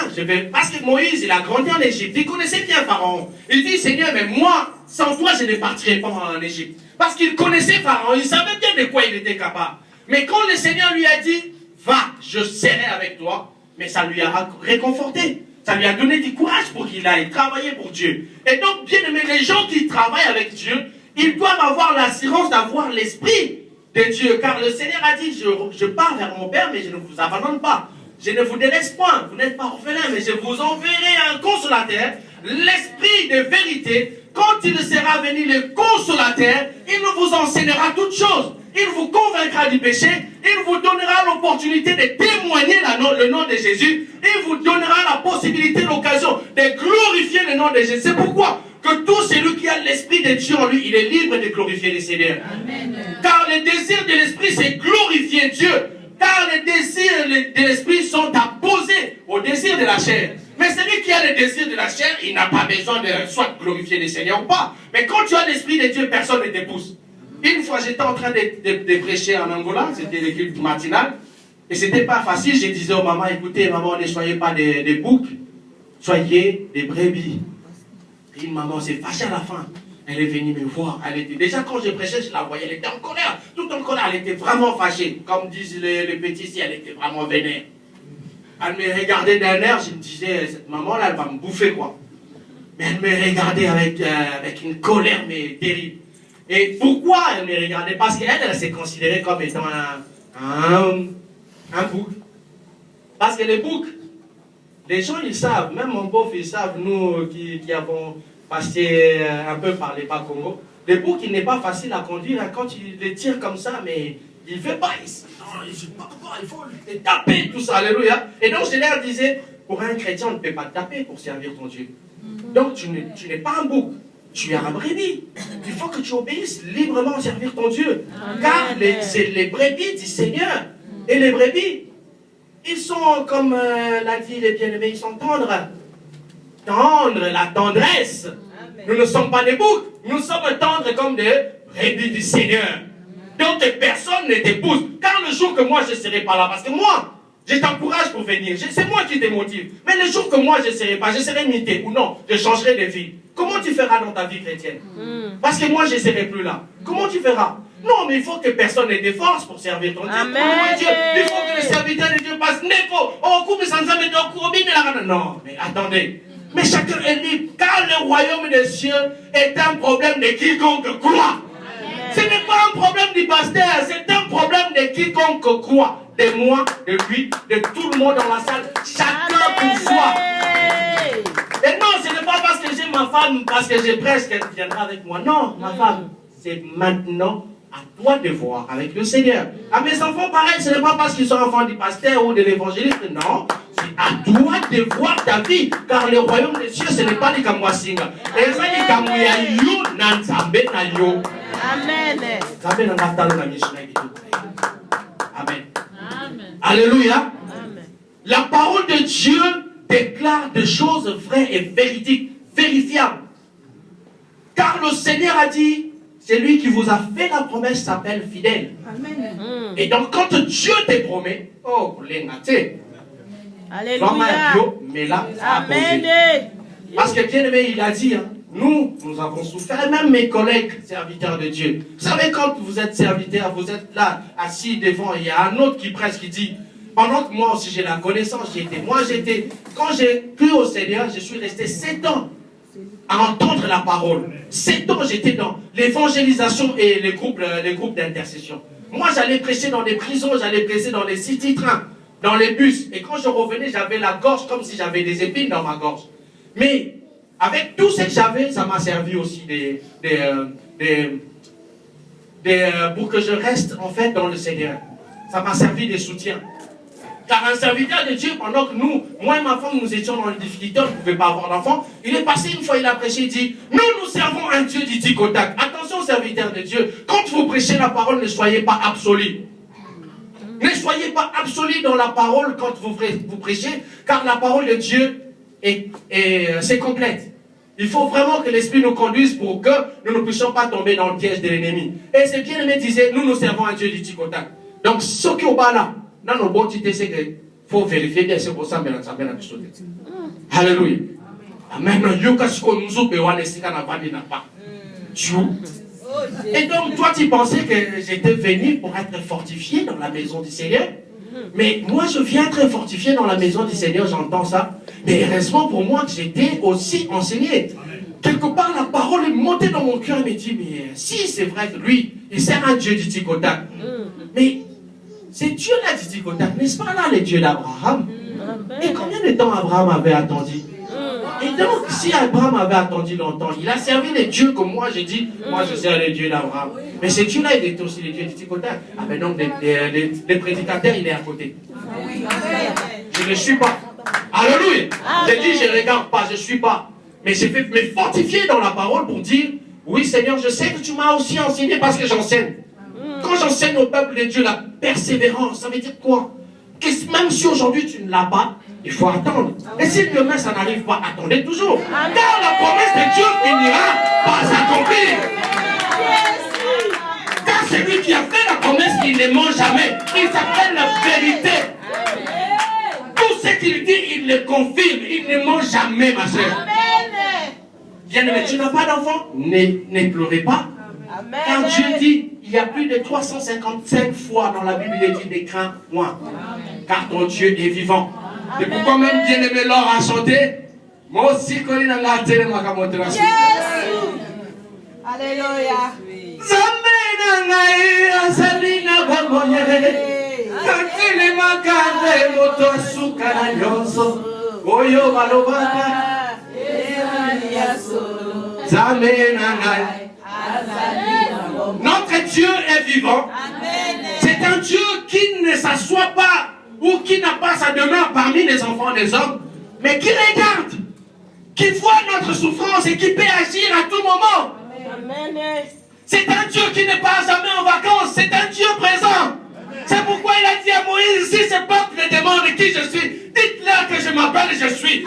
Parce que Moïse, il a grandi en Égypte, il connaissait bien Pharaon. Il dit, Seigneur, mais moi, sans toi, je ne partirai pas en Égypte. Parce qu'il connaissait Pharaon, il savait bien de quoi il était capable. Mais quand le Seigneur lui a dit, va, je serai avec toi, mais ça lui a réconforté. Ça lui a donné du courage pour qu'il aille travailler pour Dieu. Et donc, bien aimé, les gens qui travaillent avec Dieu, ils doivent avoir l'assurance d'avoir l'Esprit de Dieu. Car le Seigneur a dit, je pars vers mon Père, mais je ne vous abandonne pas. Je ne vous délaisse point. Vous n'êtes pas orphelins, mais je vous enverrai un consolateur, l'Esprit de vérité. Quand il sera venu, le consolateur, il vous enseignera toutes choses. Il vous convaincra du péché. Il vous donnera l'opportunité de témoigner le nom de Jésus. Il vous donnera la possibilité possibilité, l'occasion de glorifier le nom de Jésus. C'est pourquoi que tout celui qui a l'Esprit de Dieu en lui, il est libre de glorifier le Seigneur. Amen. Car les désirs de l'Esprit, c'est glorifier Dieu. Car les désirs de l'Esprit sont opposés aux désirs de la chair. Mais celui qui a les désirs de la chair, il n'a pas besoin de soit glorifier le Seigneur ou pas. Mais quand tu as l'Esprit de Dieu, personne ne te pousse. Une fois, j'étais en train de prêcher en Angola, c'était l'équipe matinale, et c'était pas facile. Je disais aux mamans, écoutez, maman, ne soyez pas des boucs, soyez des brebis. Et une maman s'est fâchée à la fin. Elle est venue me voir. Elle était, déjà, quand je prêchais, je la voyais, elle était en colère, tout en colère, elle était vraiment fâchée. Comme disent les petits ici, elle était vraiment vénère. Elle me regardait d'un air, je me disais, cette maman-là, elle va me bouffer, quoi. Mais elle me regardait avec une colère, mais terrible. Et pourquoi elle me regardait? Parce qu'elle, elle s'est considérée comme étant un bouc. Parce que les boucs, les gens, ils savent, même mon pauvre, ils savent, nous qui avons passé un peu par les pas Congo, les boucs, il n'est pas facile à conduire. Quand tu les tires comme ça, mais il ne fait pas. Il faut les taper, tout ça, alléluia. Et donc, je leur disais, pour un chrétien, on ne peut pas taper pour servir ton Dieu. Donc, tu n'es pas un bouc. Tu es un brebis. Il faut que tu obéisses librement à servir ton Dieu. Amen. Car c'est les brebis du Seigneur. Et les brebis, ils sont, comme l'a dit les bien-aimés, ils sont tendres. Tendres, la tendresse. Amen. Nous ne sommes pas des boucs. Nous sommes tendres comme des brebis du Seigneur. Donc personne ne t'épouse. Car le jour que moi je ne serai pas là, parce que moi, je t'encourage pour venir. C'est moi qui te motive. Mais le jour que moi je ne serai pas, je serai imité ou non, je changerai de vie. Comment tu feras dans ta vie chrétienne? Parce que moi, je ne serai plus là. Comment tu feras? Non, mais il faut que personne n'ait des forces pour servir ton Dieu. Amen. Il faut que le serviteur de Dieu passe népo. Non, mais attendez. Mais chacun est libre. Car le royaume des cieux est un problème de quiconque croit. Ce n'est pas un problème du pasteur, c'est un problème de quiconque croit. De moi, de lui, de tout le monde dans la salle. Chacun pour soi. Et non, ce n'est pas parce que j'ai ma femme, parce que j'ai presque qu'elle viendra avec moi. Non, ma femme, c'est maintenant à toi de voir avec le Seigneur. À mes enfants, pareil, ce n'est pas parce qu'ils sont enfants du pasteur ou de l'évangéliste. Non, c'est à toi de voir ta vie. Car le royaume des cieux, ce n'est pas les Kamwasinga. Et ça, les Kamwayayu, Nanzambe Nayo. Amen. Amen. Alléluia. Amen. La parole de Dieu déclare des choses vraies et véridiques, vérifiables. Car le Seigneur a dit, celui qui vous a fait la promesse s'appelle fidèle. Amen. Et donc quand Dieu te promet, oh, l'engate. Alléluia. Amen. Parce que bien aimé, il a dit, hein, nous avons souffert, et même mes collègues serviteurs de Dieu. Vous savez, quand vous êtes serviteur, vous êtes là, assis devant, il y a un autre qui prêche, qui dit, pendant que moi aussi j'ai la connaissance, quand j'ai cru au Seigneur, je suis resté 7 ans à entendre la parole. 7 ans, j'étais dans l'évangélisation et les groupes d'intercession. Moi, j'allais prêcher dans des prisons, j'allais prêcher dans les city-trains, dans les bus. Et quand je revenais, j'avais la gorge comme si j'avais des épines dans ma gorge. Mais avec tout ce que j'avais, ça m'a servi aussi pour que je reste en fait dans le Seigneur. Ça m'a servi de soutien. Car un serviteur de Dieu, pendant que moi et ma femme, nous étions dans une difficulté, on ne pouvait pas avoir d'enfant, il est passé une fois, il a prêché, il dit, nous servons un Dieu du tic au tac. Attention, serviteurs de Dieu, quand vous prêchez la parole, ne soyez pas absolus. Ne soyez pas absolus dans la parole quand vous prêchez, car la parole de Dieu c'est complète. Il faut vraiment que l'Esprit nous conduise pour que nous ne puissions pas tomber dans le piège de l'ennemi. Et ce bien-aimé disait, nous servons un Dieu du tic au tac. Donc, ce qui est au bas là, dans nos bonnes idées, c'est qu'il faut vérifier bien ce qu'on s'en met dans sa main. Alléluia. Amen. Et donc, toi, tu pensais que j'étais venu pour être fortifié dans la maison du Seigneur. Mais moi, je viens être fortifié dans la maison du Seigneur, j'entends ça. Mais heureusement pour moi que j'étais aussi enseigné. Quelque part, la parole est montée dans mon cœur et me dit, mais si c'est vrai que lui, il sert un Dieu du tic au tac. Mais c'est Dieu là du tic au tac, n'est-ce pas là, le Dieu d'Abraham? Et combien de temps Abraham avait attendu? Et donc, si Abraham avait attendu longtemps, il a servi les dieux comme moi, j'ai dit, moi je sers les dieux d'Abraham. Mais ce Dieu-là, il était aussi les dieux du tic au tac. Ah ben donc, les prédicateurs, il est à côté. Je ne suis pas. Alléluia. J'ai dit, je ne regarde pas, je ne suis pas. Mais je vais me fortifier dans la parole pour dire, oui Seigneur, je sais que tu m'as aussi enseigné parce que j'enseigne. Quand j'enseigne au peuple de Dieu la persévérance, ça veut dire quoi? Que même si aujourd'hui tu ne l'as pas, il faut attendre. Et si demain ça n'arrive pas, attendez toujours. Car la promesse de Dieu finira par s'accomplir. Car celui qui a fait la promesse, il ne ment jamais. Il s'appelle la vérité. Tout ce qu'il dit, il le confirme. Il ne ment jamais, ma soeur. Bien-aimé, tu n'as pas d'enfant? Ne pleurez pas. Car Dieu dit, il y a plus de 355 fois dans la Bible, il dit, ne crains point. Car ton Dieu est vivant. Et pourquoi même bien-aimé Laure a chanté? Moi aussi, quand il a gâté, ma camote. Alléluia. Notre Dieu est vivant. C'est un Dieu qui ne s'assoit pas ou qui n'a pas sa demeure parmi les enfants des hommes, mais qui regarde, qui voit notre souffrance et qui peut agir à tout moment. C'est un Dieu qui n'est pas jamais en vacances, c'est un Dieu présent. C'est pourquoi il a dit à Moïse, si ce peuple me demande qui je suis, dites-leur que je m'appelle je suis.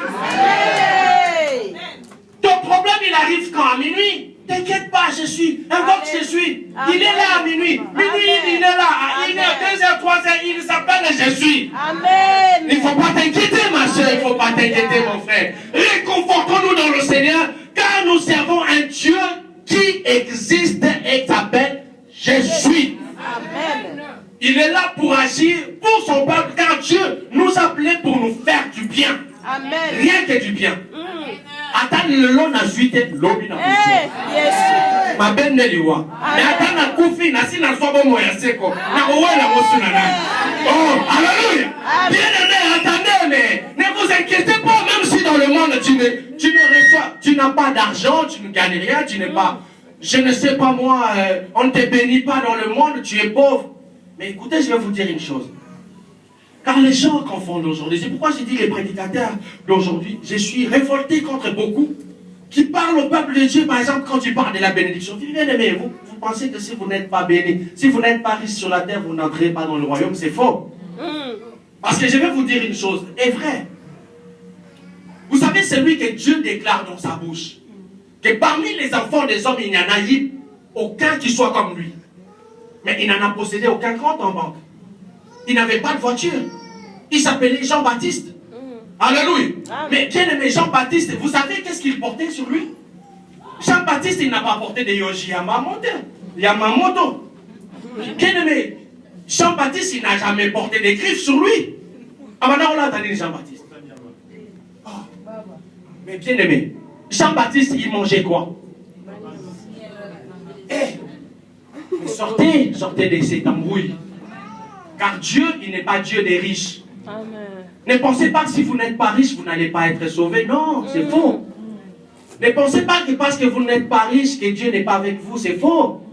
Ton problème, il arrive quand? À minuit? T'inquiète pas, je suis. Invoque je suis. Il est là à minuit. Minuit, il est là. À 1h, 2h, 3h, il s'appelle je suis. Amen. Il ne faut pas t'inquiéter, ma soeur. Il ne faut pas t'inquiéter, mon frère. Réconfortons-nous dans le Seigneur, car nous servons un Dieu qui existe et s'appelle je suis. Amen. Il est là pour agir pour son peuple, car Dieu nous a appelés pour nous faire du bien. Amen. Rien que du bien. Attends le long na suite lobi na Yes. ma belle Neliwa. Mais attends na koufi na si na sobo moya seko. Na owela mosu na na. Oh, alléluia. Bien aimé, attendez, mais ne vous inquiétez pas, même si dans le monde tu ne reçois, tu n'as pas d'argent, tu ne gagnes rien, tu n'es pas, je ne sais pas moi, on ne te bénit pas dans le monde, tu es pauvre. Mais écoutez, je vais vous dire une chose. Car les gens confondent aujourd'hui. C'est pourquoi j'ai dit les prédicateurs d'aujourd'hui. Je suis révolté contre beaucoup qui parlent au peuple de Dieu. Par exemple, quand tu parles de la bénédiction, bien aimé, vous pensez que si vous n'êtes pas béni, si vous n'êtes pas riche sur la terre, vous n'entrez pas dans le royaume. C'est faux. Parce que je vais vous dire une chose, est vrai. Vous savez, celui que Dieu déclare dans sa bouche, que parmi les enfants des hommes, il n'y en a eu aucun qui soit comme lui. Mais il n'en a possédé aucun compte en banque. Il n'avait pas de voiture. Il s'appelait Jean-Baptiste. Alléluia. Mais bien aimé Jean-Baptiste, vous savez qu'est-ce qu'il portait sur lui? Jean-Baptiste, il n'a pas porté de Yoshi Yamamoto. Bien aimé, Jean-Baptiste, il n'a jamais porté des griffes sur lui. Ah maintenant on l'a entendu Jean-Baptiste. Oh. Mais bien aimé, Jean-Baptiste, il mangeait quoi? Mais sortez de cette embrouille. Car Dieu, il n'est pas Dieu des riches. Amen. Ne pensez pas que si vous n'êtes pas riche, vous n'allez pas être sauvé. Non, c'est faux. Ne pensez pas que parce que vous n'êtes pas riche, que Dieu n'est pas avec vous. C'est faux.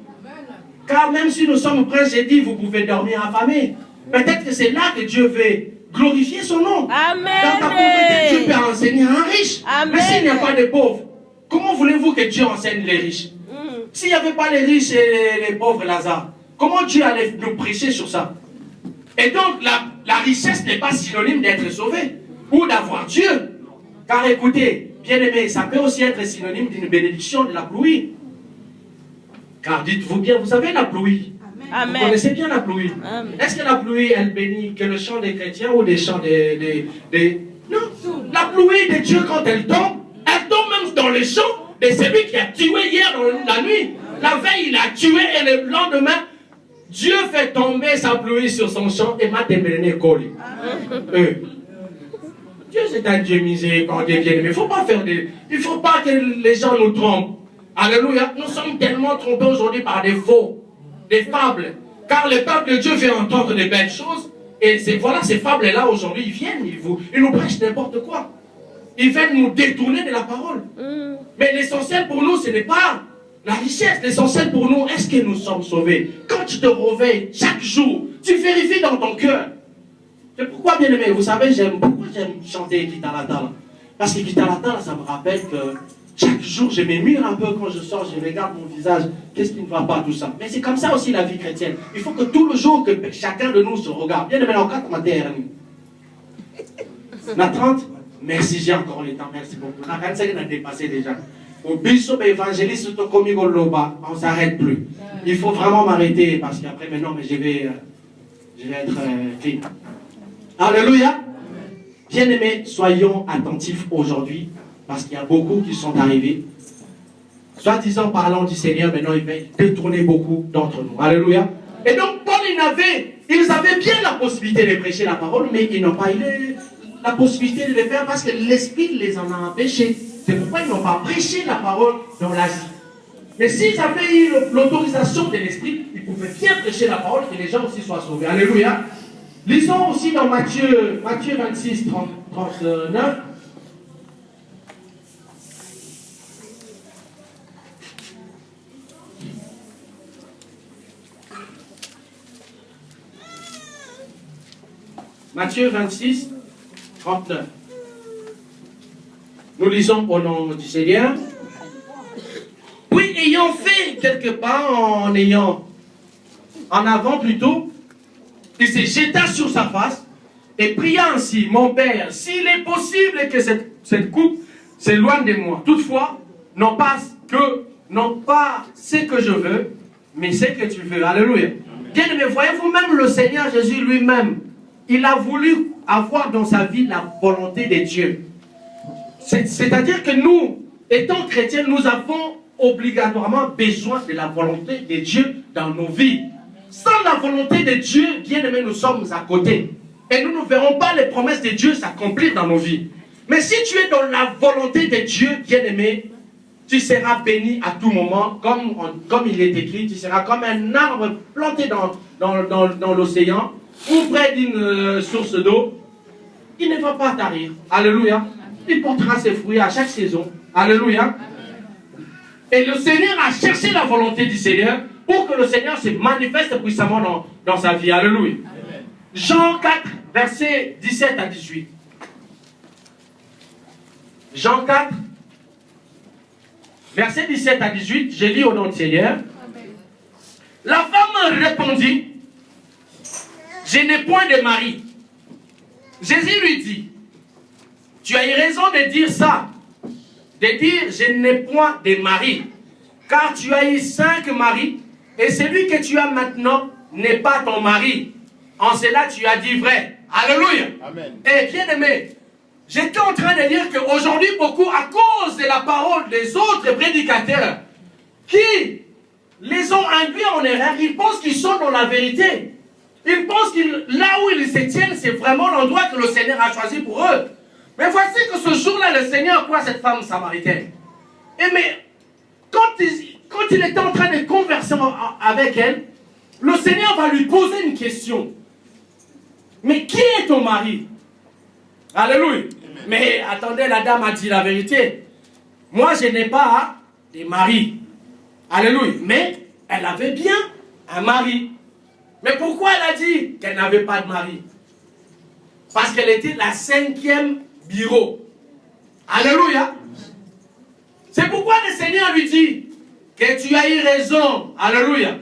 Car même si nous sommes princes, j'ai dit, vous pouvez dormir affamés. Peut-être que c'est là que Dieu veut glorifier son nom. Amen. Dans ta pauvreté, Dieu peut enseigner un riche. Amen. Mais s'il n'y a pas de pauvres, comment voulez-vous que Dieu enseigne les riches? S'il n'y avait pas les riches et les pauvres, Lazare, comment Dieu allait nous prêcher sur ça? Et donc, la richesse n'est pas synonyme d'être sauvé ou d'avoir Dieu. Car écoutez, bien aimé, ça peut aussi être synonyme d'une bénédiction, de la pluie. Car dites-vous bien, vous savez la pluie. Amen. Vous connaissez bien la pluie. Est-ce que la pluie, elle bénit que le chant des chrétiens ou des chants des... Non. La pluie de Dieu, quand elle tombe même dans les champs de celui qui a tué hier dans la nuit. La veille, il a tué et le lendemain, Dieu fait tomber sa pluie sur son champ et m'a démené collé. Dieu, c'est un Dieu miséricordieux, bien aimé. Il ne faut pas que les gens nous trompent. Alléluia. Nous sommes tellement trompés aujourd'hui par des faux, des fables. Car le peuple de Dieu veut entendre de belles choses. Et voilà, ces fables-là, aujourd'hui, ils viennent, ils nous prêchent n'importe quoi. Ils viennent nous détourner de la parole. Mais l'essentiel pour nous, ce n'est pas la richesse. L'essentiel pour nous, est-ce que nous sommes sauvés? Quand tu te réveilles chaque jour, tu vérifies dans ton cœur. C'est pourquoi, bien aimé, vous savez, pourquoi j'aime chanter Kitalatala. Parce que Kitalatala, ça me rappelle que chaque jour, je me mire un peu quand je sors, je regarde mon visage, qu'est-ce qui ne va pas, tout ça. Mais c'est comme ça aussi la vie chrétienne. Il faut que tout le jour, que chacun de nous se regarde. Bien aimé, en 4 matins, la 30, merci, j'ai encore le temps, merci beaucoup. La 25, on a dépassé déjà. Au bishop évangéliste, on ne s'arrête plus. Il faut vraiment m'arrêter parce qu'après, maintenant, mais je vais être clean. Alléluia. Bien aimés, soyons attentifs aujourd'hui parce qu'il y a beaucoup qui sont arrivés. Soi-disant parlant du Seigneur, maintenant il va détourner beaucoup d'entre nous. Alléluia. Et donc, Paul, ils avaient bien la possibilité de prêcher la parole, mais ils n'ont pas eu la possibilité de le faire parce que l'Esprit les en a empêchés. C'est pourquoi ils n'ont pas prêché la parole dans l'Asie. Mais s'ils avaient eu l'autorisation de l'Esprit, ils pouvaient bien prêcher la parole et que les gens aussi soient sauvés. Alléluia. Lisons aussi dans Matthieu 26, 39. Matthieu 26, 39. Nous lisons au nom du Seigneur. Puis ayant fait quelques pas, en avant plutôt, il se jeta sur sa face et pria ainsi: mon Père, s'il est possible que cette coupe s'éloigne de moi. Toutefois, non pas ce que je veux, mais ce que tu veux. Alléluia. Bien aimé, voyez-vous, même le Seigneur Jésus lui-même, il a voulu avoir dans sa vie la volonté de Dieu. C'est-à-dire que nous, étant chrétiens, nous avons obligatoirement besoin de la volonté de Dieu dans nos vies. Sans la volonté de Dieu, bien aimé, nous sommes à côté. Et nous ne verrons pas les promesses de Dieu s'accomplir dans nos vies. Mais si tu es dans la volonté de Dieu, bien aimé, tu seras béni à tout moment, comme il est écrit, tu seras comme un arbre planté dans l'océan, ou près d'une source d'eau. Il ne va pas tarir. Alléluia. Il portera ses fruits à chaque saison. Alléluia. Et le Seigneur a cherché la volonté du Seigneur pour que le Seigneur se manifeste puissamment dans sa vie. Alléluia. Amen. Jean 4, versets 17 à 18. Jean 4, versets 17 à 18, je lis au nom du Seigneur. Amen. La femme répondit: je n'ai point de mari. Jésus lui dit: tu as eu raison de dire ça, de dire je n'ai point de mari, car tu as eu 5 maris, et celui que tu as maintenant n'est pas ton mari. En cela tu as dit vrai. Alléluia. Amen. Et bien aimé, j'étais en train de dire qu'aujourd'hui beaucoup, à cause de la parole des autres prédicateurs, qui les ont induits en erreur, ils pensent qu'ils sont dans la vérité. Ils pensent que là où ils se tiennent, c'est vraiment l'endroit que le Seigneur a choisi pour eux. Mais voici que ce jour-là, le Seigneur croit cette femme samaritaine. Et mais, quand il était en train de converser avec elle, le Seigneur va lui poser une question. Mais qui est ton mari? Alléluia. Amen. Mais attendez, la dame a dit la vérité. Moi, je n'ai pas de mari. Alléluia. Mais elle avait bien un mari. Mais pourquoi elle a dit qu'elle n'avait pas de mari? Parce qu'elle était la 5e bureau. Alléluia. C'est pourquoi le Seigneur lui dit que tu as eu raison. Alléluia.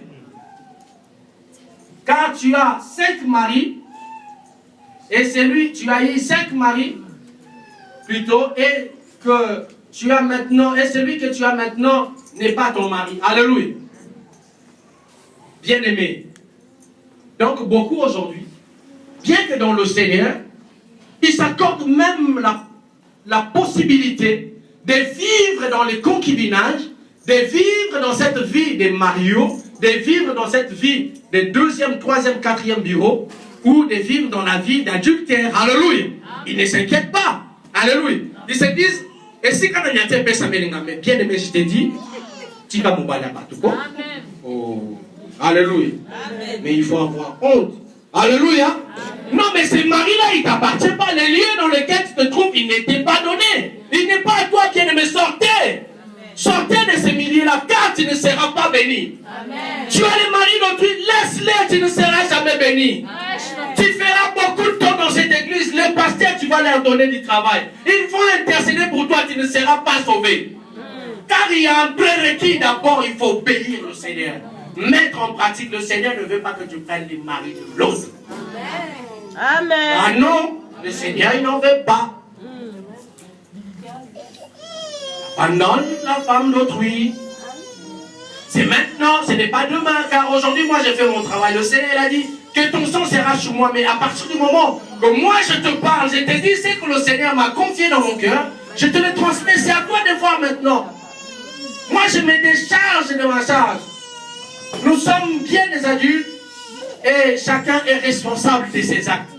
Car tu as 5 maris, et tu as eu 5 maris plutôt, et que tu as maintenant, et celui que tu as maintenant n'est pas ton mari. Alléluia. Bien aimé. Donc beaucoup aujourd'hui, bien que dans le Seigneur, ils s'accordent même la possibilité de vivre dans les concubinages, de vivre dans cette vie de Mario, de vivre dans cette vie de 2e, 3e, 4e bureau, ou de vivre dans la vie d'adultère. Alléluia. Ils ne s'inquiètent pas. Alléluia. Ils se disent, et si quand on y a bien aimé, je te dis, tu vas m'oublier pas tout. Amen. Oh. Alléluia. Amen. Mais il faut avoir honte. Alléluia. Amen. Non, mais ce mari-là, il ne t'appartient pas. Les lieux dans lesquels tu te trouves, il ne t'est pas donné. Il n'est pas à toi qui me sortez. Sortez de ce milieu-là, car tu ne seras pas béni. Amen. Tu as les maris d'autrui, laisse-les, tu ne seras jamais béni. Amen. Tu feras beaucoup de temps dans vas leur donner du travail. Ils vont intercéder pour toi, tu ne seras pas sauvé. Car il y a un prérequis d'abord, il faut obéir le Seigneur. Mettre en pratique, le Seigneur ne veut pas que tu prennes les maris de l'autre. Amen. Ah non, le Seigneur, il n'en veut pas. Abandonne la femme d'autrui. C'est maintenant, ce n'est pas demain, car aujourd'hui, moi, j'ai fait mon travail. Le Seigneur, il a dit que ton sang sera sur moi. Mais à partir du moment que moi, je te parle, je te dis, c'est que le Seigneur m'a confié dans mon cœur, je te le transmets. C'est à toi de voir maintenant. Moi, je me décharge de ma charge. Nous sommes bien des adultes et chacun est responsable de ses actes.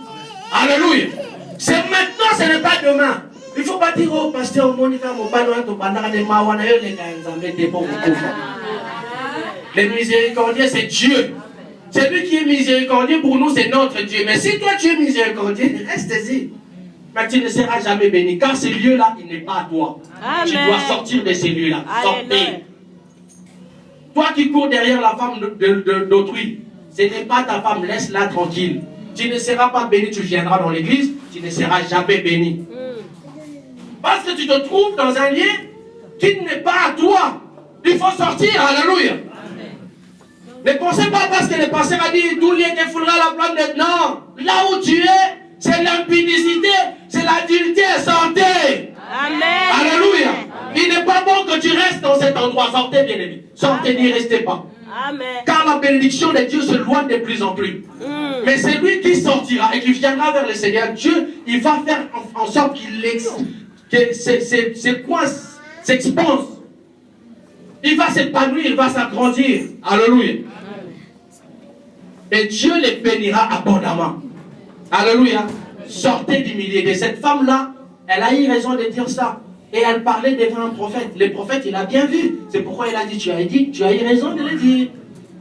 Alléluia. C'est maintenant, ce n'est pas demain. Il ne faut pas dire, oh, pasteur, les miséricordieux, c'est Dieu. Celui qui est miséricordieux pour nous, c'est notre Dieu. Mais si toi, tu es miséricordieux, reste-y. Mais tu ne seras jamais béni. Car ce lieu-là, il n'est pas à toi. Amen. Tu dois sortir de ce lieu-là. Sortez. Toi qui cours derrière la femme d'autrui, ce n'est pas ta femme, laisse-la tranquille. Tu ne seras pas béni, tu viendras dans l'église, tu ne seras jamais béni. Parce que tu te trouves dans un lieu qui n'est pas à toi. Il faut sortir, alléluia. Ne pensez pas parce que le pasteur a dit tout lieu qui foulera la plante de... Non, là où tu es, c'est l'impudicité, c'est l'adultère, sortez. Amen. Alléluia. Il n'est pas bon que tu restes dans cet endroit. Sortez, bien-aimés. Sortez, n'y restez pas. Amen. Car la bénédiction de Dieu se loigne de plus en plus. Mais c'est lui qui sortira et qui viendra vers le Seigneur. Dieu, il va faire en sorte que ses coins s'expansent. Il va s'épanouir, il va s'agrandir. Alléluia. Et Dieu les bénira abondamment. Alléluia. Sortez du milieu de cette femme-là. Elle a eu raison de dire ça. Et elle parlait devant un prophète. Le prophète, il a bien vu. C'est pourquoi il a dit, tu as eu raison de le dire.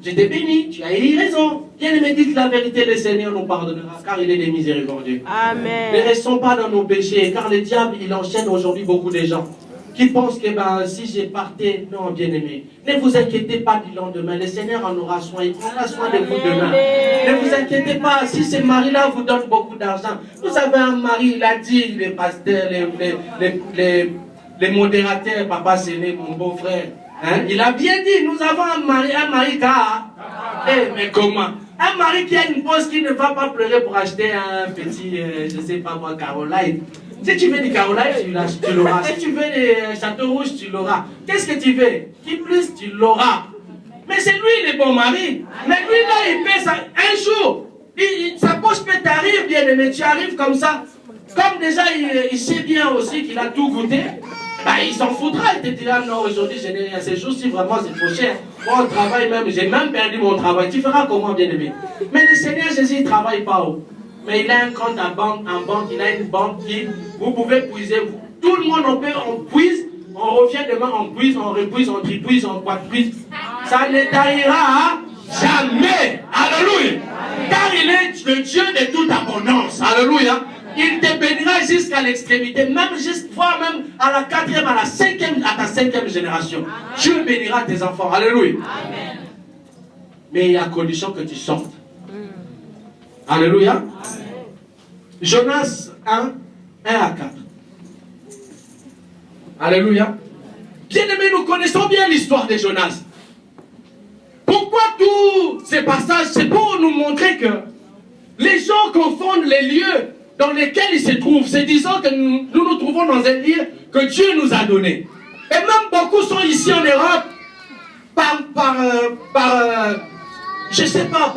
Je t'ai béni, tu as eu raison. Bien-aimé, dites la vérité, le Seigneur nous pardonnera, car il est des miséricordieux. Amen. Ne restons pas dans nos péchés, car le diable, il enchaîne aujourd'hui beaucoup de gens qui pensent que si j'ai parté, non, bien-aimé, ne vous inquiétez pas du lendemain. Le Seigneur en aura soin, il prendra soin de vous demain. Ne vous inquiétez pas, si ce mari-là vous donne beaucoup d'argent. Vous avez un mari, il a dit, les pasteurs, les modérateurs, papa Séné, mon beau-frère. Hein? Il a bien dit, nous avons un mari car. Mais comment? Un mari qui a une pause qui ne va pas pleurer pour acheter un petit, je ne sais pas moi, Caroline. Si tu veux du Caroline, tu l'auras. Si tu veux des Château Rouge, tu l'auras. Qu'est-ce que tu veux? Qui plus, tu l'auras. Mais c'est lui le bon mari. Mais lui là, il paie ça. Un jour, sa poche peut t'arriver, bien aimé. Tu arrives comme ça. Comme déjà, il sait bien aussi qu'il a tout goûté. Bah, il s'en foutra, il te dira non, aujourd'hui je n'ai rien. Ces jours-ci, vraiment, c'est trop cher. Moi, au travail même, j'ai même perdu mon travail. Tu feras comment, bien aimé? Mais le Seigneur Jésus, il ne travaille pas haut. Mais il a un compte en banque, il a une banque qui, vous pouvez puiser. Tout le monde, on puise, on revient demain, on puise, on repuise, on tripuise, on quadruise. Ça ne t'arrivera jamais. Alléluia. Car il est le Dieu de toute abondance. Alléluia. Il te bénira jusqu'à l'extrémité, même voire même à la 4e, à la 5e, à ta 5e génération. Dieu bénira tes enfants. Alléluia. Amen. Mais il y a condition que tu sortes. Alléluia. Amen. Jonas 1 à 4. Alléluia. Bien-aimés, nous connaissons bien l'histoire de Jonas. Pourquoi tous ces passages? C'est pour nous montrer que les gens confondent les lieux dans lesquels ils se trouvent. C'est disant que nous nous trouvons dans un lieu que Dieu nous a donné. Et même beaucoup sont ici en Europe je ne sais pas,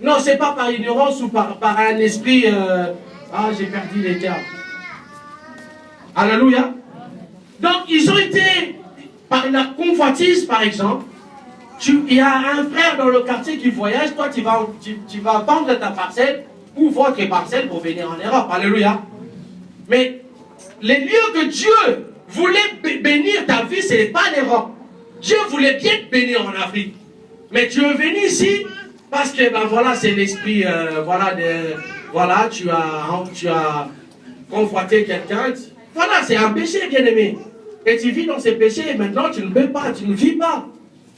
non, c'est pas par ignorance ou par un esprit... j'ai perdu les termes. Alléluia. Donc, ils ont été, par la convoitise, par exemple, il y a un frère dans le quartier qui voyage, toi, tu vas vendre ta parcelle ou votre parcelle pour venir en Europe. Alléluia. Mais les lieux que Dieu voulait bénir ta vie, ce n'est pas l'Europe. Dieu voulait bien te bénir en Afrique. Mais tu es venu ici parce que, voilà, c'est l'esprit, tu as convoité quelqu'un. Voilà, c'est un péché, bien-aimé. Et tu vis dans ces péchés et maintenant tu ne peux pas, tu ne vis pas.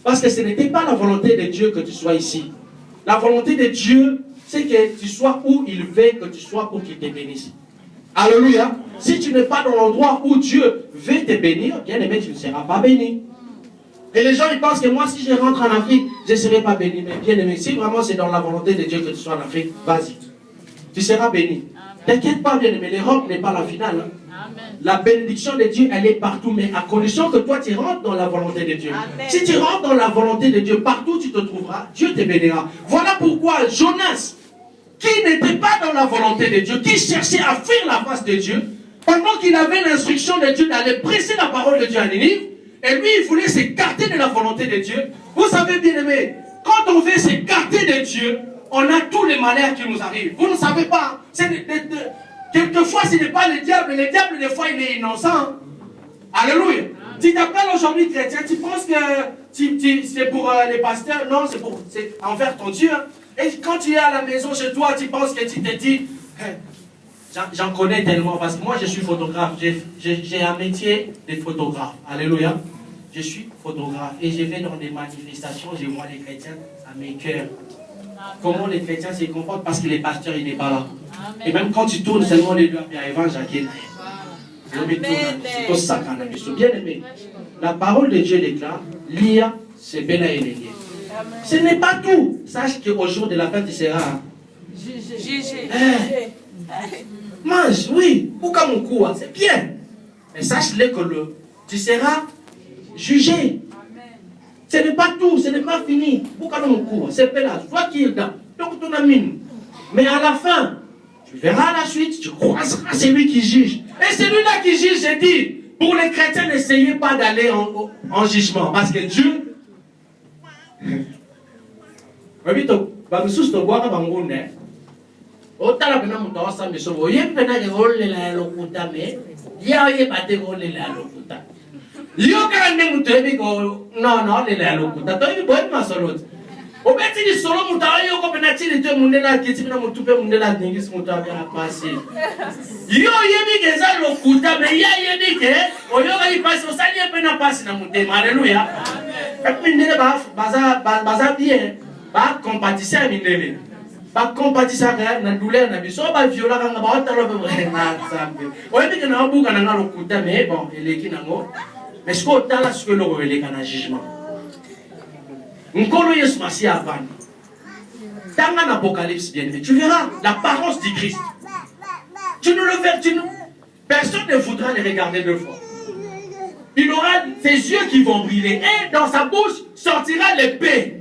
Parce que ce n'était pas la volonté de Dieu que tu sois ici. La volonté de Dieu, c'est que tu sois où il veut que tu sois pour qu'il te bénisse. Alléluia. Si tu n'es pas dans l'endroit où Dieu veut te bénir, bien aimé, tu ne seras pas béni. Et les gens, ils pensent que moi, si je rentre en Afrique, je ne serai pas béni. Mais bien aimé, si vraiment c'est dans la volonté de Dieu que tu sois en Afrique, vas-y. Tu seras béni. T'inquiète pas, bien aimé, l'Europe n'est pas la finale. Hein. La bénédiction de Dieu, elle est partout, mais à condition que toi, tu rentres dans la volonté de Dieu. Amen. Si tu rentres dans la volonté de Dieu, partout où tu te trouveras, Dieu te bénira. Voilà pourquoi Jonas, qui n'était pas dans la volonté de Dieu, qui cherchait à fuir la face de Dieu, pendant qu'il avait l'instruction de Dieu d'aller presser la parole de Dieu à Ninive, et lui, il voulait s'écarter de la volonté de Dieu. Vous savez, bien aimé, quand on veut s'écarter de Dieu, on a tous les malheurs qui nous arrivent. Vous ne savez pas. Quelquefois, ce n'est pas le diable. Le diable, des fois, il est innocent. Alléluia. Tu t'appelles aujourd'hui chrétien, tu penses que c'est pour les pasteurs. Non, c'est envers ton Dieu. Et quand tu es à la maison chez toi, tu penses que tu te dis... J'en connais tellement, parce que moi, je suis photographe. J'ai un métier de photographe. Alléluia. Je suis photographe. Et je vais dans des manifestations, je vois les chrétiens à mes cœurs. Comment les chrétiens se comportent parce que les pasteurs, il n'est pas là. Amen. Et même quand tu tournes seulement les deux, puis à évangile, c'est bien aimé. La parole de Dieu déclare, l'IA, c'est bien aimé. Ce n'est pas tout. Sache qu'au jour de la fin, tu seras jugé. Mange, oui. Pourquoi mon cou, c'est bien. Mais sache-le que tu seras jugé. Ce n'est pas tout, ce n'est pas fini. Pourquoi mon cou, c'est pénal. Toi qui es là, donc ton ami. Mais à la fin, tu verras la suite, tu croiseras celui qui juge. Et celui-là qui juge, j'ai dit, pour les chrétiens, n'essayez pas d'aller en jugement. Parce que Dieu... Obeti solo mutawa yoko penatili tu mundela kiti na mutupe mundela ningisi mutawa ya pasi. Yo yebi geza lokuta me ya yebi ke oyoga ipasi osali pena pasi na mutema. Alléluia. Amen. Mindele baza bien. Ba compatissant mindele. Ba compatissant na douleur na biso ba viola kanga ba otalo be na zambe. Oyebi ke na obuka na lokuta me bon eleki nango. Mais ce qu'on t'a là ce que le relais kana jugement. Nkolo Yesu Masi avant. Dans l'Apocalypse, bien aimé, tu verras l'apparence du Christ. Tu ne le verras, personne ne voudra le regarder deux fois. Il aura ses yeux qui vont briller et dans sa bouche sortira l'épée.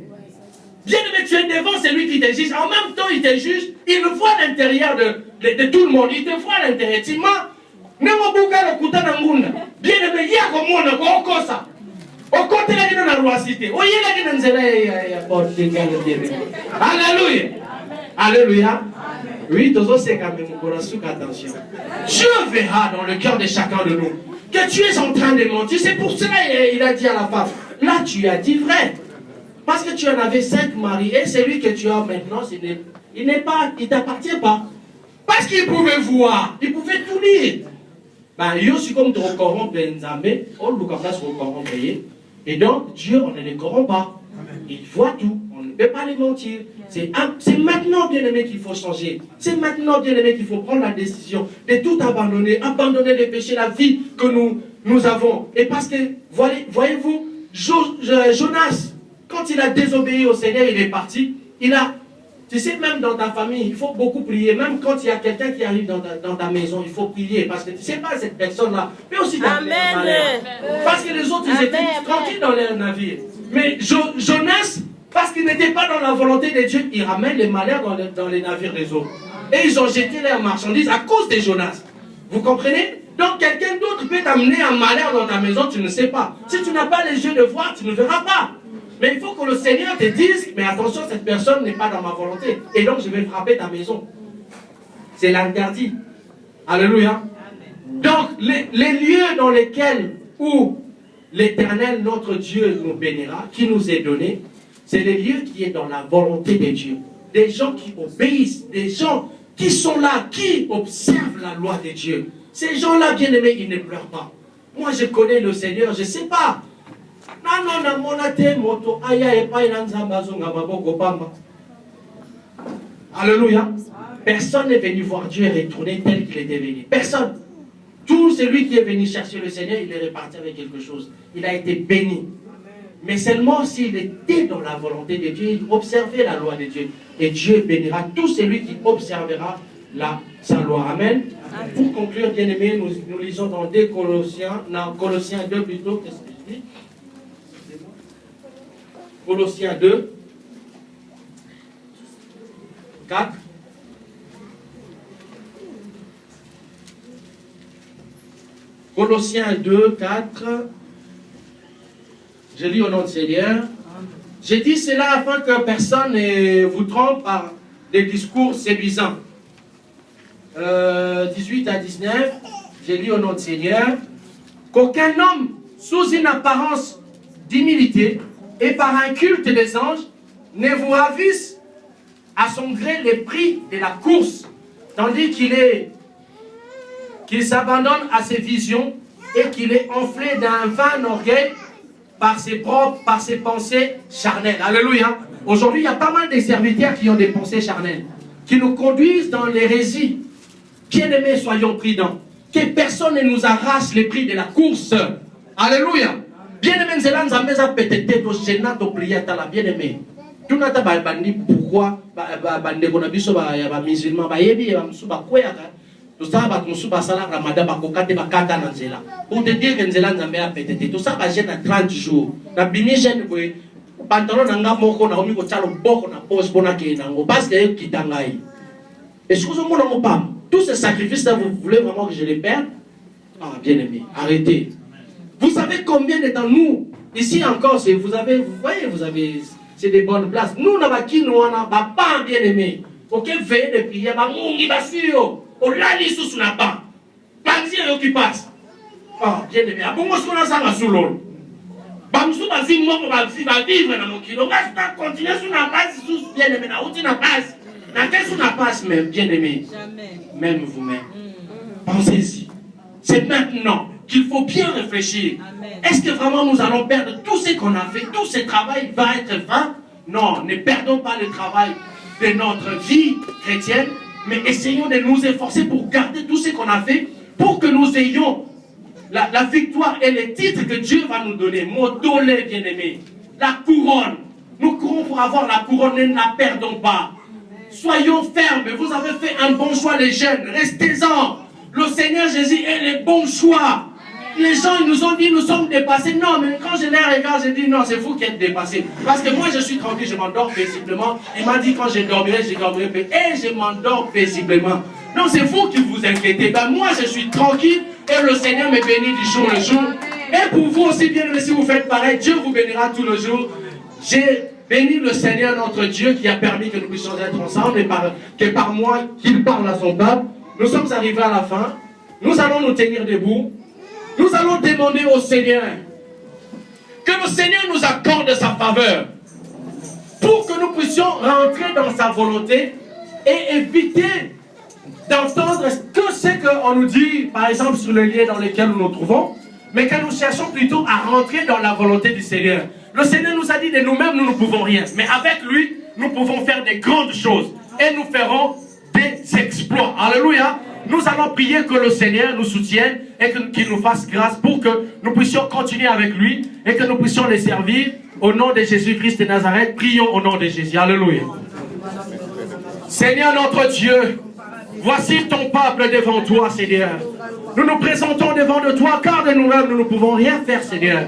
Bien aimé, tu es devant celui qui te juge. En même temps, il te juge. Il voit l'intérieur de tout le monde. Il te voit l'intérieur. Tu m'as. Bien aimé, il y a comme on a ça. Au côté là, il y a une royauté. Oh, il y a une zéla. Alléluia. Alléluia. Oui, tous ces quand même, attention. Dieu verra dans le cœur de chacun de nous que tu es en train de mentir. C'est pour cela qu'il a dit à la femme, là tu as dit vrai. Parce que tu en avais 5 maris et celui que tu as maintenant, il ne t'appartient pas. Parce qu'il pouvait voir, il pouvait tout lire. Ben, il y a aussi comme tu corrompre les Nzambé, on nous casse pour corrompre. Et donc, Dieu, on ne les corrompt pas. Il voit tout. On ne peut pas les mentir. C'est maintenant, bien aimé, qu'il faut changer. C'est maintenant, bien aimé, qu'il faut prendre la décision de tout abandonner. Abandonner les péchés, la vie que nous avons. Et parce que, voyez-vous, Jonas, quand il a désobéi au Seigneur, il est parti. Tu sais, même dans ta famille, il faut beaucoup prier. Même quand il y a quelqu'un qui arrive dans ta maison, il faut prier. Parce que tu ne sais pas cette personne-là. Mais aussi dans malheur. Parce que les autres, ils étaient tranquilles dans leur navire. Mais Jonas, parce qu'il n'était pas dans la volonté de Dieu, il ramène les malheurs dans les navires des autres. Et ils ont jeté leurs marchandises à cause de Jonas. Vous comprenez? Donc quelqu'un d'autre peut t'amener un malheur dans ta maison, tu ne sais pas. Si tu n'as pas les yeux de voir, tu ne verras pas. Mais il faut que le Seigneur te dise, mais attention, cette personne n'est pas dans ma volonté. Et donc je vais frapper ta maison. C'est l'interdit. Alléluia. Donc les lieux dans lesquels où l'Éternel, notre Dieu, nous bénira, qui nous est donné, c'est les lieux qui sont dans la volonté de Dieu. Des gens qui obéissent, des gens qui sont là, qui observent la loi de Dieu. Ces gens-là, bien aimés, ils ne pleurent pas. Moi, je connais le Seigneur, je ne sais pas. Alléluia. Personne n'est venu voir Dieu et retourner tel qu'il était venu. Personne. Tout celui qui est venu chercher le Seigneur, il est reparti avec quelque chose. Il a été béni. Mais seulement s'il était dans la volonté de Dieu, il observait la loi de Dieu. Et Dieu bénira tout celui qui observera sa loi. Amen. Amen. Pour conclure, bien aimé, nous lisons dans Colossiens 2 plutôt. Qu'est-ce que je dis? Colossiens 2, 4. Colossiens 2, 4. Je lis au nom du Seigneur. J'ai dit cela afin que personne ne vous trompe par des discours séduisants. 18 à 19. J'ai lu au nom du Seigneur. Qu'aucun homme, sous une apparence d'humilité et par un culte des anges, ne vous ravisse à son gré les prix de la course, tandis qu'il s'abandonne à ses visions et qu'il est enflé d'un vain orgueil par ses pensées charnelles. Alléluia. Aujourd'hui, il y a pas mal de serviteurs qui ont des pensées charnelles, qui nous conduisent dans l'hérésie. Bien-aimés, soyons prudents. Que personne ne nous arrache les prix de la course. Alléluia. Bien-aimés, Zélan Zambeza peut-être au Sénat de prière à la bien-aimée. Tout le monde pourquoi les musulmans tout ça va tout ça Ramadan pour te dire que Nzela Nzambe a pété tout ça va gêner 30 jours na bimi jeune boy pantalon nanga moko na omi ko talo boko na pose bona ke nango parce que kitangai excusez-moi mon papa tous ces sacrifices là vous voulez vraiment que je les perde? Ah bien aimé, arrêtez. Vous savez combien de temps nous ici encore vous avez c'est des bonnes places. Nous n'a pas qui nous on a pas bien aimé. OK veille de prière ba mungi ba sio. On l'a dit sous la barre. Banzir qui passe. Ah, bien aimé. Ah, bon, moi, je suis dans la soulon. Bamsou, vas-y, moi, on va vivre dans mon kilo. On va continuer sur la base, sous bien aimé. On dit la base. La tête sur la base, même, bien aimé. Jamais. Même vous-même. Pensez-y. C'est maintenant qu'il faut bien réfléchir. Est-ce que vraiment nous allons perdre tout ce qu'on a fait? Tout ce travail va être vain? Non, ne perdons pas le travail de notre vie chrétienne. Mais essayons de nous efforcer pour garder tout ce qu'on a fait, pour que nous ayons la victoire et les titres que Dieu va nous donner. Modolé, bien-aimé. La couronne. Nous courons pour avoir la couronne, ne la perdons pas. Soyons fermes. Vous avez fait un bon choix, les jeunes. Restez-en. Le Seigneur Jésus est le bon choix. Les gens ils nous ont dit nous sommes dépassés. Non, mais quand je les regarde, je dis non, c'est vous qui êtes dépassés. Parce que moi je suis tranquille, je m'endors paisiblement. Il m'a dit quand je dormirai et je m'endors paisiblement. Non, c'est vous qui vous inquiétez. Ben moi je suis tranquille et le Seigneur me bénit du jour le jour. Et pour vous aussi bien, si vous faites pareil, Dieu vous bénira tout le jour. J'ai béni le Seigneur notre Dieu qui a permis que nous puissions être ensemble et que par moi qu'il parle à son peuple. Nous sommes arrivés à la fin. Nous allons nous tenir debout. Nous allons demander au Seigneur que le Seigneur nous accorde sa faveur pour que nous puissions rentrer dans sa volonté et éviter d'entendre que ce qu'on nous dit, par exemple, sur le lieu dans lequel nous nous trouvons, mais que nous cherchons plutôt à rentrer dans la volonté du Seigneur. Le Seigneur nous a dit de nous-mêmes, nous ne pouvons rien, mais avec lui, nous pouvons faire des grandes choses et nous ferons des exploits. Alléluia. Nous allons prier que le Seigneur nous soutienne et qu'il nous fasse grâce pour que nous puissions continuer avec lui et que nous puissions les servir au nom de Jésus-Christ de Nazareth. Prions au nom de Jésus. Alléluia. Seigneur notre Dieu, voici ton peuple devant toi, Seigneur. Nous nous présentons devant de toi car de nous-mêmes nous ne pouvons rien faire, Seigneur.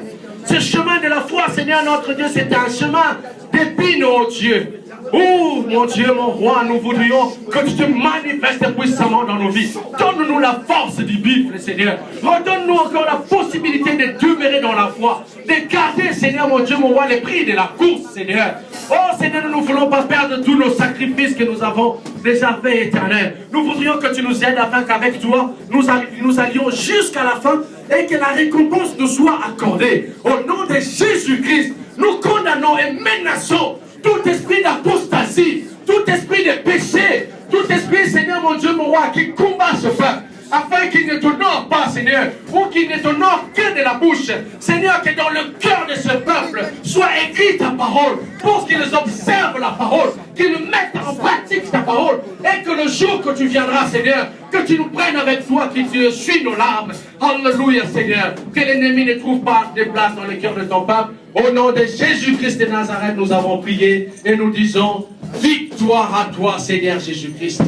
Ce chemin de la foi, Seigneur notre Dieu, c'est un chemin d'épines, oh Dieu. Oh mon Dieu, mon roi, nous voudrions que tu te manifestes puissamment dans nos vies. Donne-nous la force du buffle, Seigneur. Redonne-nous encore la possibilité de demeurer dans la foi, de garder, Seigneur, mon Dieu, mon roi, les prix de la course, Seigneur. Oh Seigneur, nous ne voulons pas perdre tous nos sacrifices que nous avons déjà faits, Éternel. Nous voudrions que tu nous aides afin qu'avec toi, nous allions jusqu'à la fin et que la récompense nous soit accordée. Au nom de Jésus-Christ, nous condamnons et menaçons tout esprit d'apostasie, tout esprit de péché, tout esprit, Seigneur mon Dieu, mon roi, qui combat ce peuple, afin qu'il ne t'honore pas, Seigneur, ou qui ne t'honore que de la bouche. Seigneur, que dans le cœur de ce peuple soit écrite ta parole, pour qu'ils observent la parole, qu'ils mettent en pratique ta parole, et que le jour que tu viendras, Seigneur, que tu nous prennes avec toi, que tu essuies nos larmes. Alléluia, Seigneur. Que l'ennemi ne trouve pas de place dans le cœur de ton peuple. Au nom de Jésus-Christ de Nazareth, nous avons prié et nous disons victoire à toi, Seigneur Jésus-Christ.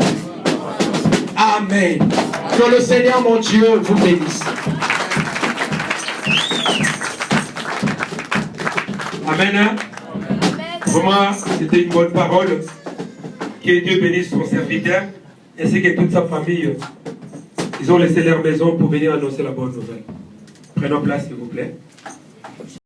Amen. Que le Seigneur, mon Dieu, vous bénisse. Amen. Vraiment, c'était une bonne parole. Que Dieu bénisse son serviteur, ainsi que toute sa famille. Ils ont laissé leur maison pour venir annoncer la bonne nouvelle. Prenons place, s'il vous plaît.